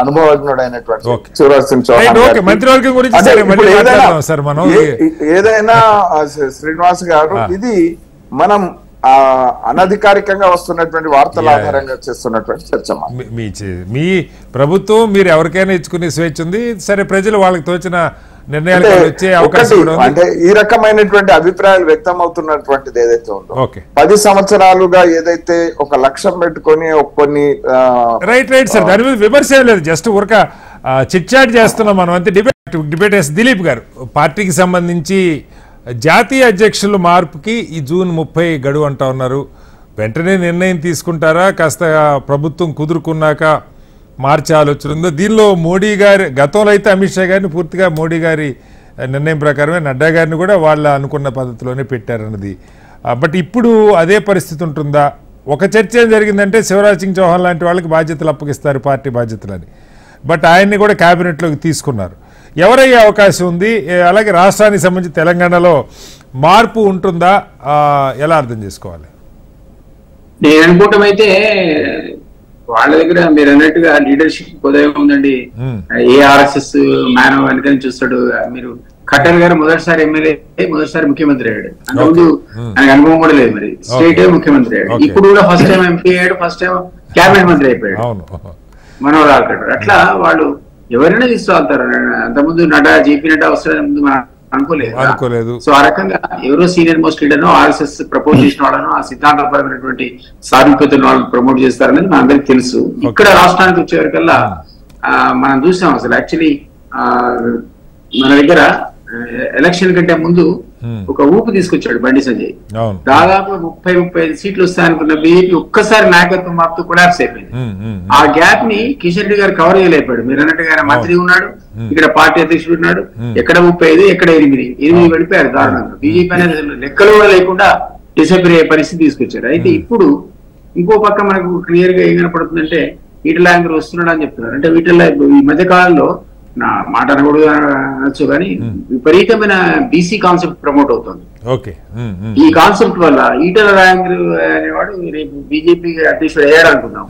అనుభవజ్ఞుడైనటువంటి శివరాజ్ సింగ్ చౌహాన్ ఏదైనా శ్రీనివాస్ గారు ఇది మనం అనధికారికంగా వస్తున్నటువంటి వార్తల ఆధారంగా చేస్తున్నటువంటి చర్చ. మీ ప్రభుత్వం మీరు ఎవరికైనా ఇచ్చుకునే స్వేచ్ఛ ఉంది, సరే ప్రజలు వాళ్ళకి తోచిన నిర్ణయాలు వచ్చే అవకాశం. అంటే ఈ రకమైనటువంటి అభిప్రాయాలు వ్యక్తం అవుతున్నటువంటిది ఏదైతే ఉందో 10 సంవత్సరాలుగా ఏదైతే ఒక లక్ష్యం పెట్టుకొని కొన్ని రైట్ సార్, దాని మీద విమర్శ లేదు, జస్ట్ ఊరక చిట్ చాట్ చేస్తున్నాం మనం అంతే. డిబేట్ దిలీప్ గారు, పార్టీకి సంబంధించి జాతీయ అధ్యక్షుల మార్పుకి ఈ జూన్ 30 గడువు అంటా ఉన్నారు. వెంటనే నిర్ణయం తీసుకుంటారా, కాస్త ప్రభుత్వం కుదురుకున్నాక మార్చే ఆలోచన ఉందో? దీనిలో మోడీ గారి గతంలో అయితే అమిత్ షా గారిని పూర్తిగా మోడీ గారి నిర్ణయం ప్రకారమే, నడ్డా గారిని కూడా వాళ్ళ అనుకున్న పద్ధతిలోనే పెట్టారన్నది. బట్ ఇప్పుడు అదే పరిస్థితి ఉంటుందా? ఒక చర్చ ఏం జరిగిందంటే శివరాజ్ సింగ్ చౌహాన్ లాంటి వాళ్ళకి బాధ్యతలు అప్పగిస్తారు, పార్టీ బాధ్యతలని. బట్ ఆయన్ని కూడా క్యాబినెట్లోకి తీసుకున్నారు. ఎవరయ్యే అవకాశం ఉంది? అలాగే రాష్ట్రానికి సంబంధించి తెలంగాణలో మార్పు ఉంటుందా? ఎలా అర్థం చేసుకోవాలి? నేను అనుకోవటం అయితే వాళ్ళ దగ్గర మీరు అన్నట్టుగా లీడర్షిప్ కొద్దిగా ఉందండి. ఏఆర్ఎస్ఎస్ మ్యానో వెనకని చూస్తాడు. మీరు ఖట్టర్ గారు మొదటిసారి ఎమ్మెల్యే, మొదటిసారి ముఖ్యమంత్రి అయ్యాడు. అంతకుముందు ఆయనకు అనుభవం కూడా లేదు, మరి స్టేట్ ముఖ్యమంత్రి అయ్యాడు. ఇప్పుడు కూడా ఫస్ట్ టైం ఎంపీ అయ్యాడు, ఫస్ట్ టైం క్యాబినెట్ మంత్రి అయిపోయాడు మనోహర్ లాల్ ఖట్టర్. అట్లా వాళ్ళు ఎవరైనా తీసుకురాళ్తారు. అంతకుముందు నడ్డా, జేపీ నడ్డా వస్తారని ముందు మనం అనుకోలేదు. సో ఆ రకంగా ఎవరో సీనియర్ మోస్ట్ లీడర్ను ఆర్ఎస్ఎస్ ప్రపోజ్ చేసిన వాళ్ళను ఆ సిద్ధాంతపరమైనటువంటి సారూప్యతను వాళ్ళు ప్రమోట్ చేస్తారనేది మన అందరికి తెలుసు. ఇక్కడ రాష్ట్రానికి వచ్చేవరకల్లా మనం చూసాం అసలు యాక్చువల్లీ మన దగ్గర ఎలక్షన్ కంటే ముందు ఒక ఊపు తీసుకొచ్చాడు బండి సంజయ్. దాదాపు 30-35 సీట్లు వస్తాయనుకున్న బీజేపీ ఒక్కసారి నాయకత్వం మార్పుతో కొలాప్స్ అయిపోయింది. ఆ గ్యాప్ ని కిషన్ రెడ్డి గారు కవర్ చేయలేపాడు. మీరు అన్నట్టుగా ఆయన మంత్రి ఉన్నాడు, ఇక్కడ పార్టీ అధ్యక్షుడు ఉన్నాడు, ఎక్కడ 35 ఎక్కడ 8 వెళ్ళిపోయారు దారుణంగా. బీజేపీ అనేది లెక్కలు కూడా లేకుండా డిసెంబర్ అయ్యే పరిస్థితి తీసుకొచ్చారు. అయితే ఇప్పుడు ఇంకో పక్క మనకు క్లియర్ గా ఏం కనపడుతుందంటే ఈటల యాంకర్ వస్తున్నాడు అని చెప్తున్నారు. అంటే వీటిల్లో ఈ మధ్య కాలంలో నా మాట అనకూడదు అనొచ్చు కానీ విపరీతమైన బీసీ కాన్సెప్ట్ ప్రమోట్ అవుతుంది. ఈ కాన్సెప్ట్ వల్ల ఈటల రాజేంద్ర అనేవాడు రేపు బీజేపీ అధ్యక్షుడు అయ్యాడు అనుకుందాం.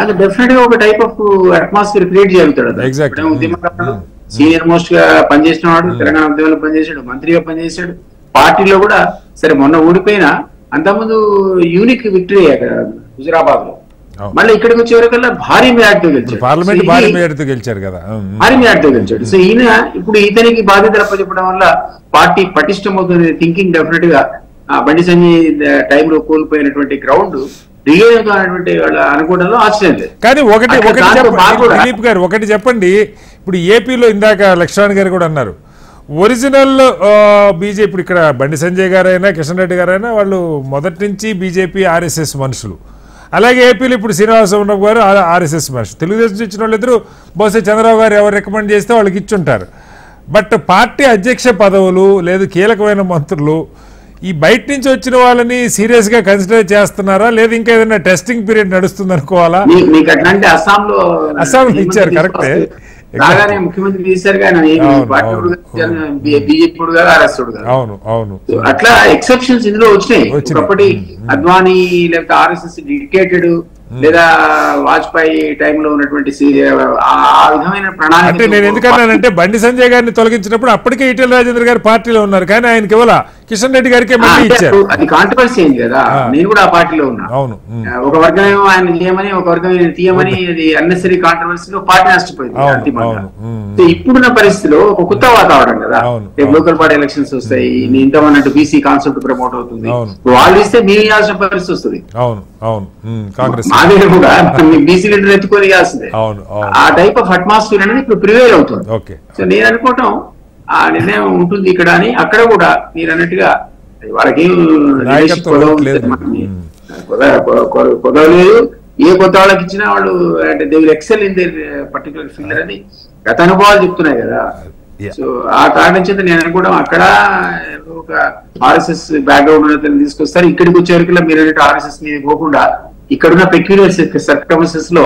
అది డెఫినెట్ గా ఒక టైప్ ఆఫ్ అట్మాస్ఫియర్ క్రియేట్ చేయగలుగుతాడు. ఉద్యమకారులు సీనియర్ మోస్ట్ గా పనిచేసిన వాడు, తెలంగాణ ఉద్యమంలో పనిచేశాడు, మంత్రిగా పనిచేశాడు, పార్టీలో కూడా సరే మొన్న ఓడిపోయినా అంతకుముందు యూనిక్ విక్టరీ అక్కడ హుజురాబాద్ లో. మళ్ళీ ఇక్కడికి వచ్చేవరకల్లా భారీ మెజార్టీతో గెలిచాడు, భారీ మెజార్టీతో గెలిచాడు. సో ఈయన ఇప్పుడు ఇతనికి బాధ్యతలు అప్పచెప్పడం వల్ల పార్టీ పటిష్టమవుతుంది థింకింగ్ డెఫినెట్ గా బండి సంజయ్ టైంలో కోల్పోయినటువంటి గ్రౌండ్ రిగైన్ అనేటువంటి వాళ్ళ అనుకోవడంలో ఆశ్చర్యం లేదు. కానీ దిలీప్ గారు ఒకటి చెప్పండి, ఇప్పుడు ఏపీలో ఇందాక లక్ష్మణ్ గారు కూడా అన్నారు ఒరిజినల్ బీజేపీ, ఇప్పుడు ఇక్కడ బండి సంజయ్ గారైనా కిషన్ రెడ్డి గారైనా వాళ్ళు మొదటి నుంచి బీజేపీ ఆర్ఎస్ఎస్ మనుషులు. అలాగే ఏపీలో ఇప్పుడు శ్రీనివాసరావు గారు ఆర్ఎస్ఎస్ మనిషి, తెలుగుదేశం ఇచ్చిన వాళ్ళిద్దరూ బహుశా చంద్రబాబు గారు ఎవరు రికమెండ్ చేస్తే వాళ్ళకి ఇచ్చుంటారు. బట్ పార్టీ అధ్యక్ష పదవులు లేదు కీలకమైన మంత్రులు ఈ బయట నుంచి వచ్చిన వాళ్ళని సీరియస్ గా కన్సిడర్ చేస్తున్నారా, లేదా ఇంకా ఏదైనా టెస్టింగ్ పీరియడ్ నడుస్తుంది అనుకోవాలా? మీకు అట్లాంటి అస్సాంలో ఇచ్చారు కరెక్టే, రాగానే ముఖ్యమంత్రి తీశారు కానీ బీజేపీ కాదు ఆర్ఎస్ కాదు. అవును అవును, అట్లా ఎక్సెప్షన్స్ ఇందులో వచ్చినాయి. ఒకటి అద్వానీ లేకపోతే ఆర్ఎస్ఎస్ డెడికేటెడ్ లేదా వాజ్పేయి టైంలో ఉన్నటువంటి ఆ విధమైన ప్రణాళిక. అంటే నేను ఎందుకన్నానంటే బండి సంజయ్ గారిని తొలగించినప్పుడు అప్పటికే ఈటెల రాజేంద్ర గారు పార్టీలో ఉన్నారు, కానీ ఆయనకి ఇవ్వాల కిషన్ రెడ్డి గారికి మళ్ళీ ఇచ్చారు. అది కాంట్రవర్సీ అయింది కదా, నేను కూడా ఆ పార్టీలో ఉన్నా. అవును, ఒక వర్గం ఏమో ఆయన చేయమని, ఒక వర్గం ఆయన తీయమని, అది అన్నెసరీ కాంట్రవర్సీలో పార్టీ నష్టపోయింది అంతిమంగా. ఇప్పుడున్న పరిస్థితిలో ఒక కొత్త వాతావరణం కదా, లోకల్ బాడీ ఎలక్షన్స్ వస్తాయి, ఇంతమన్నట్టు బీసీ కాన్సెప్ట్ ప్రమోట్ అవుతుంది, వాళ్ళు ఇస్తే మీరు ఇవ్వాల్సిన పరిస్థితి వస్తుంది. కాంగ్రెస్ కూడా బీసీ లీడర్ ఎత్తుకొని ఇవ్వాల్సిందే. ఆ టైప్ ఆఫ్ అట్మాస్ఫియర్ అనేది ఇప్పుడు ప్రివేల్ అవుతుంది. సో నేను అనుకోవటం ఆ నిర్ణయం ఉంటుంది ఇక్కడ అని. అక్కడ కూడా మీరు అన్నట్టుగా వాళ్ళకి కొదవ లేదు, ఏ కొత్త వాళ్ళకి ఇచ్చినా వాళ్ళు అంటే they will excel in there particular field అని గత అనుభవాలు చెప్తున్నాయి కదా. సో ఆ కారణం చేత నేను అనుకోవడం అక్కడ ఒక ఆర్ఎస్ఎస్ బ్యాక్గ్రౌండ్ ఉన్నతను తీసుకొస్తారు. ఇక్కడికి వచ్చేవరకు మీరు అన్నట్టు ఆర్ఎస్ఎస్ మీద పోకుండా ఇక్కడున్న పెక్యులర్ సర్కమ్స్టెన్సెస్ లో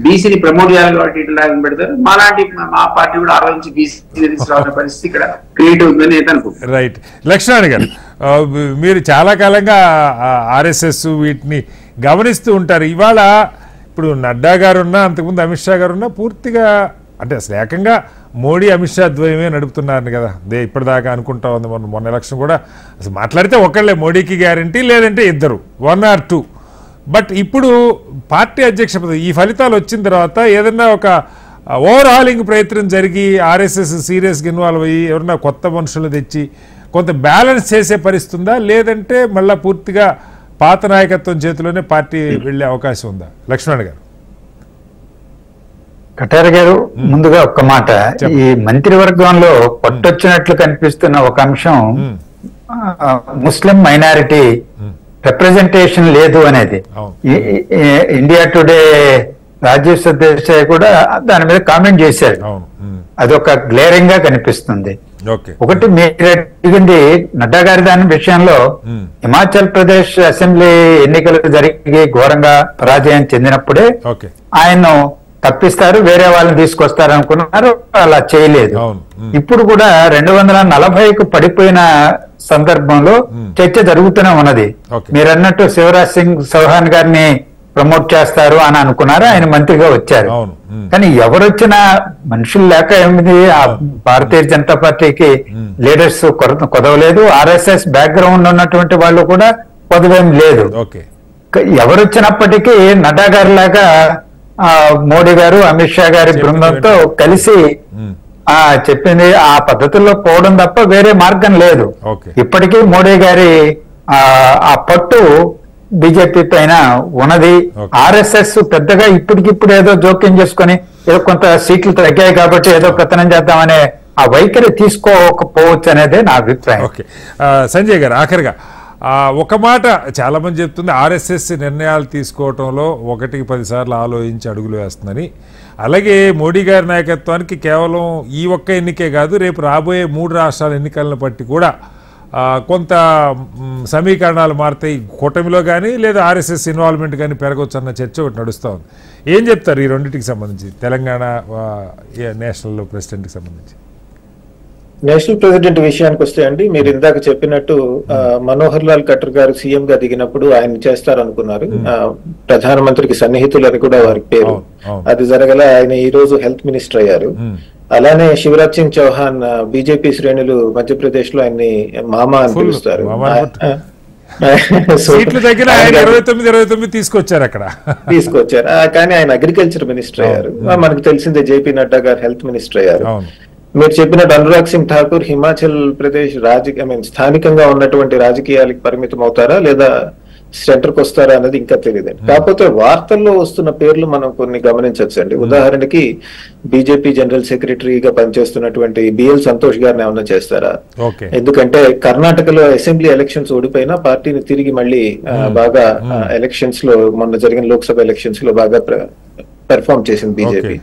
బీసీని ప్రమోట్ చేయాలి కాబట్టి ఇట్లా పెడతారు. మా పార్టీ కూడా ఆలోచించి బీసీ తీసుకురావాల్సిన పరిస్థితి ఇక్కడ క్రియేట్ అవుతుందని అయితే అనుకుంటున్నాను. రైట్. లక్ష్మణ్ గారు, మీరు చాలా కాలంగా ఆర్ఎస్ఎస్ వీటిని గమనిస్తూ ఉంటారు. ఇవాళ ఇప్పుడు నడ్డా గారు ఉన్నా, అంతకుముందు అమిత్ షా గారు ఉన్నా, పూర్తిగా అంటే అసలు ఏకంగా మోడీ అమిత్ షా ద్వయమే నడుపుతున్నారు కదా. ఇప్పటిదాకా అనుకుంటా ఉంది, మొన్న ఎలక్షన్ కూడా అసలు మాట్లాడితే ఒకళ్ళే మోడీకి గ్యారంటీ, లేదంటే ఇద్దరు, 1 or 2. బట్ ఇప్పుడు పార్టీ అధ్యక్ష పదవి ఈ ఫలితాలు వచ్చిన తర్వాత ఏదన్నా ఒక ఓవర్హాలింగ్ ప్రయత్నం జరిగి ఆర్ఎస్ఎస్ సీరియస్గా ఇన్వాల్వ్ అయ్యి ఎవరన్నా కొత్త మనుషులు తెచ్చి కొంత బ్యాలెన్స్ చేసే పరిస్థితి ఉందా, లేదంటే మళ్ళీ పూర్తిగా పాత నాయకత్వం చేతిలోనే పార్టీ వెళ్లే అవకాశం ఉందా? లక్ష్మణ్ గారు. కటారి గారు, ముందుగా ఒక్క మాట, ఈ మంత్రివర్గంలో పట్టొచ్చినట్లు కనిపిస్తున్న ఒక అంశం ముస్లిం మైనారిటీ రిప్రజెంటేషన్ లేదు అనేది. ఇండియా టుడే రాజీవ్ సర్దేశాయ్ కూడా దాని మీద కామెంట్ చేశారు. అదొక గ్లేరింగ్ గా కనిపిస్తుంది. ఒకటి మీరు అడిగింది నడ్డా గారి దాని విషయంలో, హిమాచల్ ప్రదేశ్ అసెంబ్లీ ఎన్నికలు జరిగి ఘోరంగా పరాజయం చెందినప్పుడే ఆయన తప్పిస్తారు, వేరే వాళ్ళని తీసుకొస్తారు అనుకున్నారు, అలా చేయలేదు. ఇప్పుడు కూడా 240కు పడిపోయిన సందర్భంలో చర్చ జరుగుతూనే ఉన్నది. మీరు అన్నట్టు శివరాజ్ సింగ్ చౌహాన్ గారిని ప్రమోట్ చేస్తారు అని అనుకున్నారు, ఆయన మంత్రిగా వచ్చారు. కానీ ఎవరొచ్చినా మనుషులు లేక ఏమిది, ఆ భారతీయ జనతా పార్టీకి లీడర్స్ కొదవలేదు, ఆర్ఎస్ఎస్ బ్యాక్గ్రౌండ్ ఉన్నటువంటి వాళ్ళు కూడా కొదవేం లేదు. ఎవరొచ్చినప్పటికీ నడ్డా గారి లాగా మోడీ గారు అమిత్ షా గారి బృందంతో కలిసి చెప్పింది ఆ పద్ధతుల్లో పోవడం తప్ప వేరే మార్గం లేదు. ఇప్పటికీ మోడీ గారి ఆ పట్టు బీజేపీ పైన ఉన్నది. ఆర్ఎస్ఎస్ పెద్దగా ఇప్పటికిప్పుడు ఏదో జోక్యం చేసుకొని ఏదో కొంత సీట్లు తగ్గాయి కాబట్టి ఏదో పెత్తనం చేద్దామనే ఆ వైఖరి తీసుకోకపోవచ్చు అనేది నా అభిప్రాయం. సంజయ్ గారు, ఆఖరిగా ఒక మాట చాలా మంది చెప్తుంది, ఆర్ఎస్ఎస్ నిర్ణయాలు తీసుకోవటంలో 1కి 10 సార్లు ఆలోచించి అడుగులు వేస్తుందని. అలాగే మోడీ గారి నాయకత్వానికి కేవలం ఈ ఒక్క ఎన్నికే కాదు, రేపు రాబోయే 3 రాష్ట్రాల ఎన్నికలను బట్టి కూడా కొంత సమీకరణాలు మారుతాయి, కూటమిలో కానీ లేదా ఆర్ఎస్ఎస్ ఇన్వాల్వ్మెంట్ కానీ పెరగవచ్చు అన్న చర్చ ఒకటి నడుస్తూ ఉంది. ఏం చెప్తారు ఈ రెండింటికి సంబంధించి, తెలంగాణ నేషనల్ ప్రెసిడెంట్కి సంబంధించి? నేషనల్ ప్రెసిడెంట్ విషయానికి వస్తే అండి, మీరు ఇందాక చెప్పినట్టు మనోహర్ లాల్ ఖట్టర్ గారు సీఎం గా దిగినప్పుడు ఆయన చేస్తారనుకున్నారు, ప్రధానమంత్రికి సన్నిహితులు అని కూడా వారి పేరు, అది జరగల. ఆయన ఈ రోజు హెల్త్ మినిస్టర్ అయ్యారు. అలానే శివరాజ్ సింగ్ చౌహాన్ బీజేపీ శ్రేణులు మధ్యప్రదేశ్ లో ఆయన్ని మామా అని పిలుస్తారు. తీసుకొచ్చారు కానీ ఆయన అగ్రికల్చర్ మినిస్టర్ అయ్యారు. మనకు తెలిసిందే జేపీ నడ్డా గారు హెల్త్ మినిస్టర్ అయ్యారు. మీరు చెప్పినట్టు అనురాగ్ సింగ్ ఠాకూర్ హిమాచల్ ప్రదేశ్ స్థానికంగా ఉన్నటువంటి రాజకీయాలకు పరిమితం అవుతారా లేదా సెంటర్కి వస్తారా అనేది ఇంకా తెలియదండి. కాకపోతే వార్తల్లో వస్తున్న పేర్లు మనం కొన్ని గమనించవచ్చండి. ఉదాహరణకి బీజేపీ జనరల్ సెక్రటరీగా పనిచేస్తున్నటువంటి బిఎల్ సంతోష్ గారిని ఏమన్నా చేస్తారా? ఎందుకంటే కర్ణాటకలో అసెంబ్లీ ఎలక్షన్స్ ఓడిపోయినా పార్టీని తిరిగి మళ్ళీ బాగా ఎలక్షన్స్ లో, మొన్న జరిగిన లోక్సభ ఎలక్షన్స్ లో బాగా పెర్ఫార్మ్ చేసింది BJP.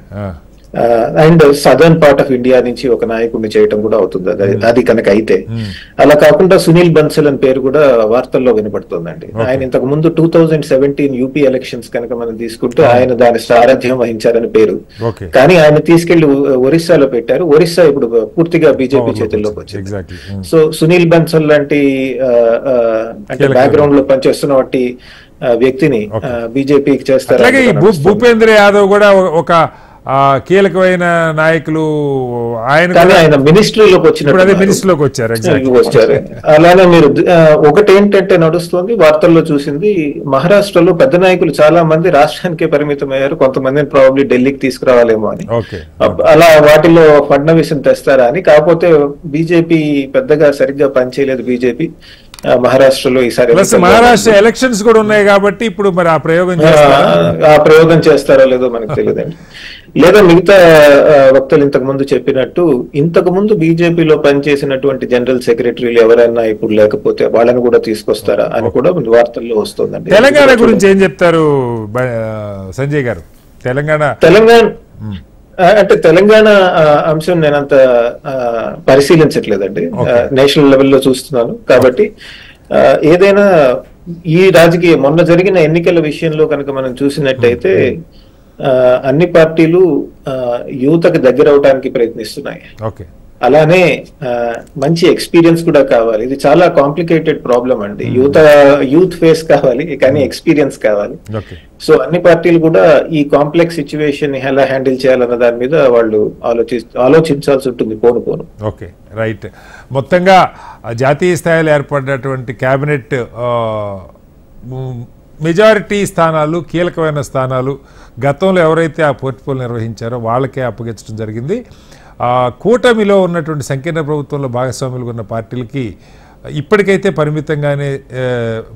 And southern part of India నుంచి ఒక నాయకుడిని చేయటం కూడా అవుతుంది అది కనుక అయితే. అలా కాకుండా సునీల్ బన్సల్ అని పేరు కూడా వార్తల్లో వినపడుతుందండి. ఆయన ఇంతకు ముందు 2017 యూపీ ఎలక్షన్స్ కనుక మనం తీసుకుంటే ఆయన దాని సారథ్యం వహించారని పేరు. కానీ ఆయన తీసుకెళ్లి ఒరిస్సాలో పెట్టారు. ఒరిస్సా ఇప్పుడు పూర్తిగా బీజేపీ చేతుల్లోకి వచ్చింది. సో సునీల్ బన్సల్ లాంటి అంటే బ్యాక్గ్రౌండ్ లో పనిచేస్తున్న వాటి వ్యక్తిని బీజేపీకి చేస్తారు. భూపేంద్ర యాదవ్ కూడా ఒక కీలకమైన నాయకులు, ఆయన మినిస్ట్రీలోకి వచ్చారు. అలానే మీరు ఒకటి ఏంటంటే నడుస్తుంది వార్తల్లో చూసింది, మహారాష్ట్రలో పెద్ద నాయకులు చాలా మంది రాష్ట్రానికే పరిమితం అయ్యారు. కొంతమందిని ప్రాబబ్లీ ఢిల్లీకి తీసుకురావాలేమో అని. అలా వాటిలో ఫడ్నవీస్ తెస్తారా అని. కాకపోతే బీజేపీ పెద్దగా సరిగ్గా పనిచేయలేదు. బీజేపీ మహారాష్ట్రలో ఈసారి మహారాష్ట్ర ఎలక్షన్స్ కూడా ఉన్నాయి కాబట్టి ఇప్పుడు మరి ఆ ప్రయోగం చేస్తారో లేదో మనకు తెలియదండి. లేదా మిగతా వక్తలు ఇంతకు ముందు చెప్పినట్టు ఇంతకు ముందు బీజేపీలో పనిచేసినటువంటి జనరల్ సెక్రటరీలు ఎవరైనా ఇప్పుడు లేకపోతే వాళ్ళని కూడా తీసుకొస్తారా అని కూడా వార్తల్లో వస్తుందండి. తెలంగాణ గురించి ఏం చెప్తారు సంజయ్ గారు? తెలంగాణ అంటే తెలంగాణ అంశం నేనంత పరిశీలించట్లేదండి. నేషనల్ లెవెల్లో చూస్తున్నాను కాబట్టి ఏదైనా ఈ రాజకీయ మొన్న జరిగిన ఎన్నికల విషయంలో కనుక మనం చూసినట్టయితే అన్ని పార్టీలు యువతకు దగ్గర అవడానికి ప్రయత్నిస్తున్నాయి. అలానే మంచి ఎక్స్పీరియన్స్ కూడా కావాలి. ఇది చాలా కాంప్లికేటెడ్ ప్రాబ్లం అండి. యూత్ ఫేస్ కావాలి కానీ ఎక్స్పీరియన్స్ కావాలి. సో అన్ని పార్టీలు కూడా ఈ కాంప్లెక్స్ సిచ్యువేషన్ ఎలా హ్యాండిల్ చేయాలన్న దాని మీద వాళ్ళు ఆలోచించాల్సి ఉంటుంది పోను. Okay, right. మొత్తంగా జాతీయ స్థాయిలో ఏర్పడినటువంటి కేబినెట్ మెజారిటీ స్థానాలు, కీలకమైన స్థానాలు గతంలో ఎవరైతే ఆ పోర్ట్ఫోలియో నిర్వహించారో వాళ్ళకే అప్పగించడం జరిగింది. కూటమిలో ఉన్నటువంటి సంకీర్ణ ప్రభుత్వంలో భాగస్వాములుగా ఉన్న పార్టీలకి ఇప్పటికైతే పరిమితంగానే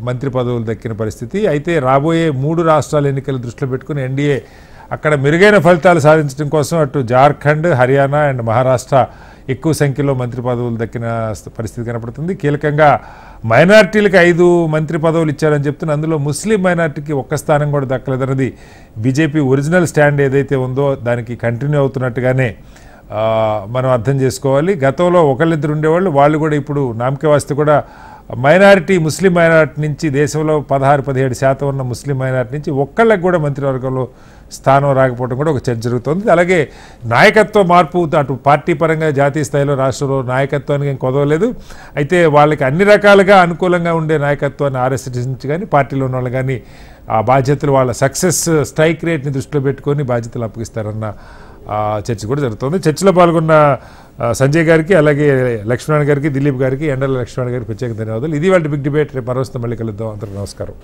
మంత్రి పదవులు దక్కిన పరిస్థితి. అయితే రాబోయే 3 రాష్ట్రాల ఎన్నికలు దృష్టిలో పెట్టుకుని ఎన్డీఏ అక్కడ మెరుగైన ఫలితాలు సాధించడం కోసం అటు జార్ఖండ్, హర్యానా అండ్ మహారాష్ట్ర ఎక్కువ సంఖ్యలో మంత్రి పదవులు దక్కిన పరిస్థితి కనపడుతుంది. కీలకంగా మైనార్టీలకు 5 మంత్రి పదవులు ఇచ్చారని చెప్తున్న అందులో ముస్లిం మైనార్టీకి ఒక్క స్థానం కూడా దక్కలేదన్నది బీజేపీ ఒరిజినల్ స్టాండ్ ఏదైతే ఉందో దానికి కంటిన్యూ అవుతున్నట్టుగానే మనం అర్థం చేసుకోవాలి. గతంలో ఒకళ్ళిద్దరు ఉండేవాళ్ళు, వాళ్ళు కూడా ఇప్పుడు నామకే వాస్తే కూడా ముస్లిం మైనారిటీ నుంచి దేశంలో 16-17% ఉన్న ముస్లిం మైనారిటీ నుంచి ఒక్కళ్ళకి కూడా మంత్రివర్గంలో స్థానం రాకపోవడం కూడా ఒక చర్చ జరుగుతుంది. అలాగే నాయకత్వ మార్పు అటు పార్టీ పరంగా జాతీయ స్థాయిలో రాష్ట్రంలో నాయకత్వానికి ఏం కొదవలేదు. అయితే వాళ్ళకి అన్ని రకాలుగా అనుకూలంగా ఉండే నాయకత్వాన్ని ఆర్ఎస్ఎస్ నుంచి కానీ పార్టీలో ఉన్న వాళ్ళు కానీ ఆ బాధ్యతలు వాళ్ళ సక్సెస్ స్ట్రైక్ రేట్ని దృష్టిలో పెట్టుకొని బాధ్యతలు అప్పగిస్తారన్న చర్చ కూడా జరుగుతుంది. చర్చలో పాల్గొన్న సంజయ్ గారికి, అలాగే లక్ష్మణ్ గారికి, దిలీప్ గారికి, ఎండల లక్ష్మణ్ గారికి ప్రత్యేక ధన్యవాదాలు. ఇది వాళ్ళ బిగ్ డిబేట్. రేపు మరోస్తే మళ్ళీ కలుద్దాం. అందరికీ నమస్కారం.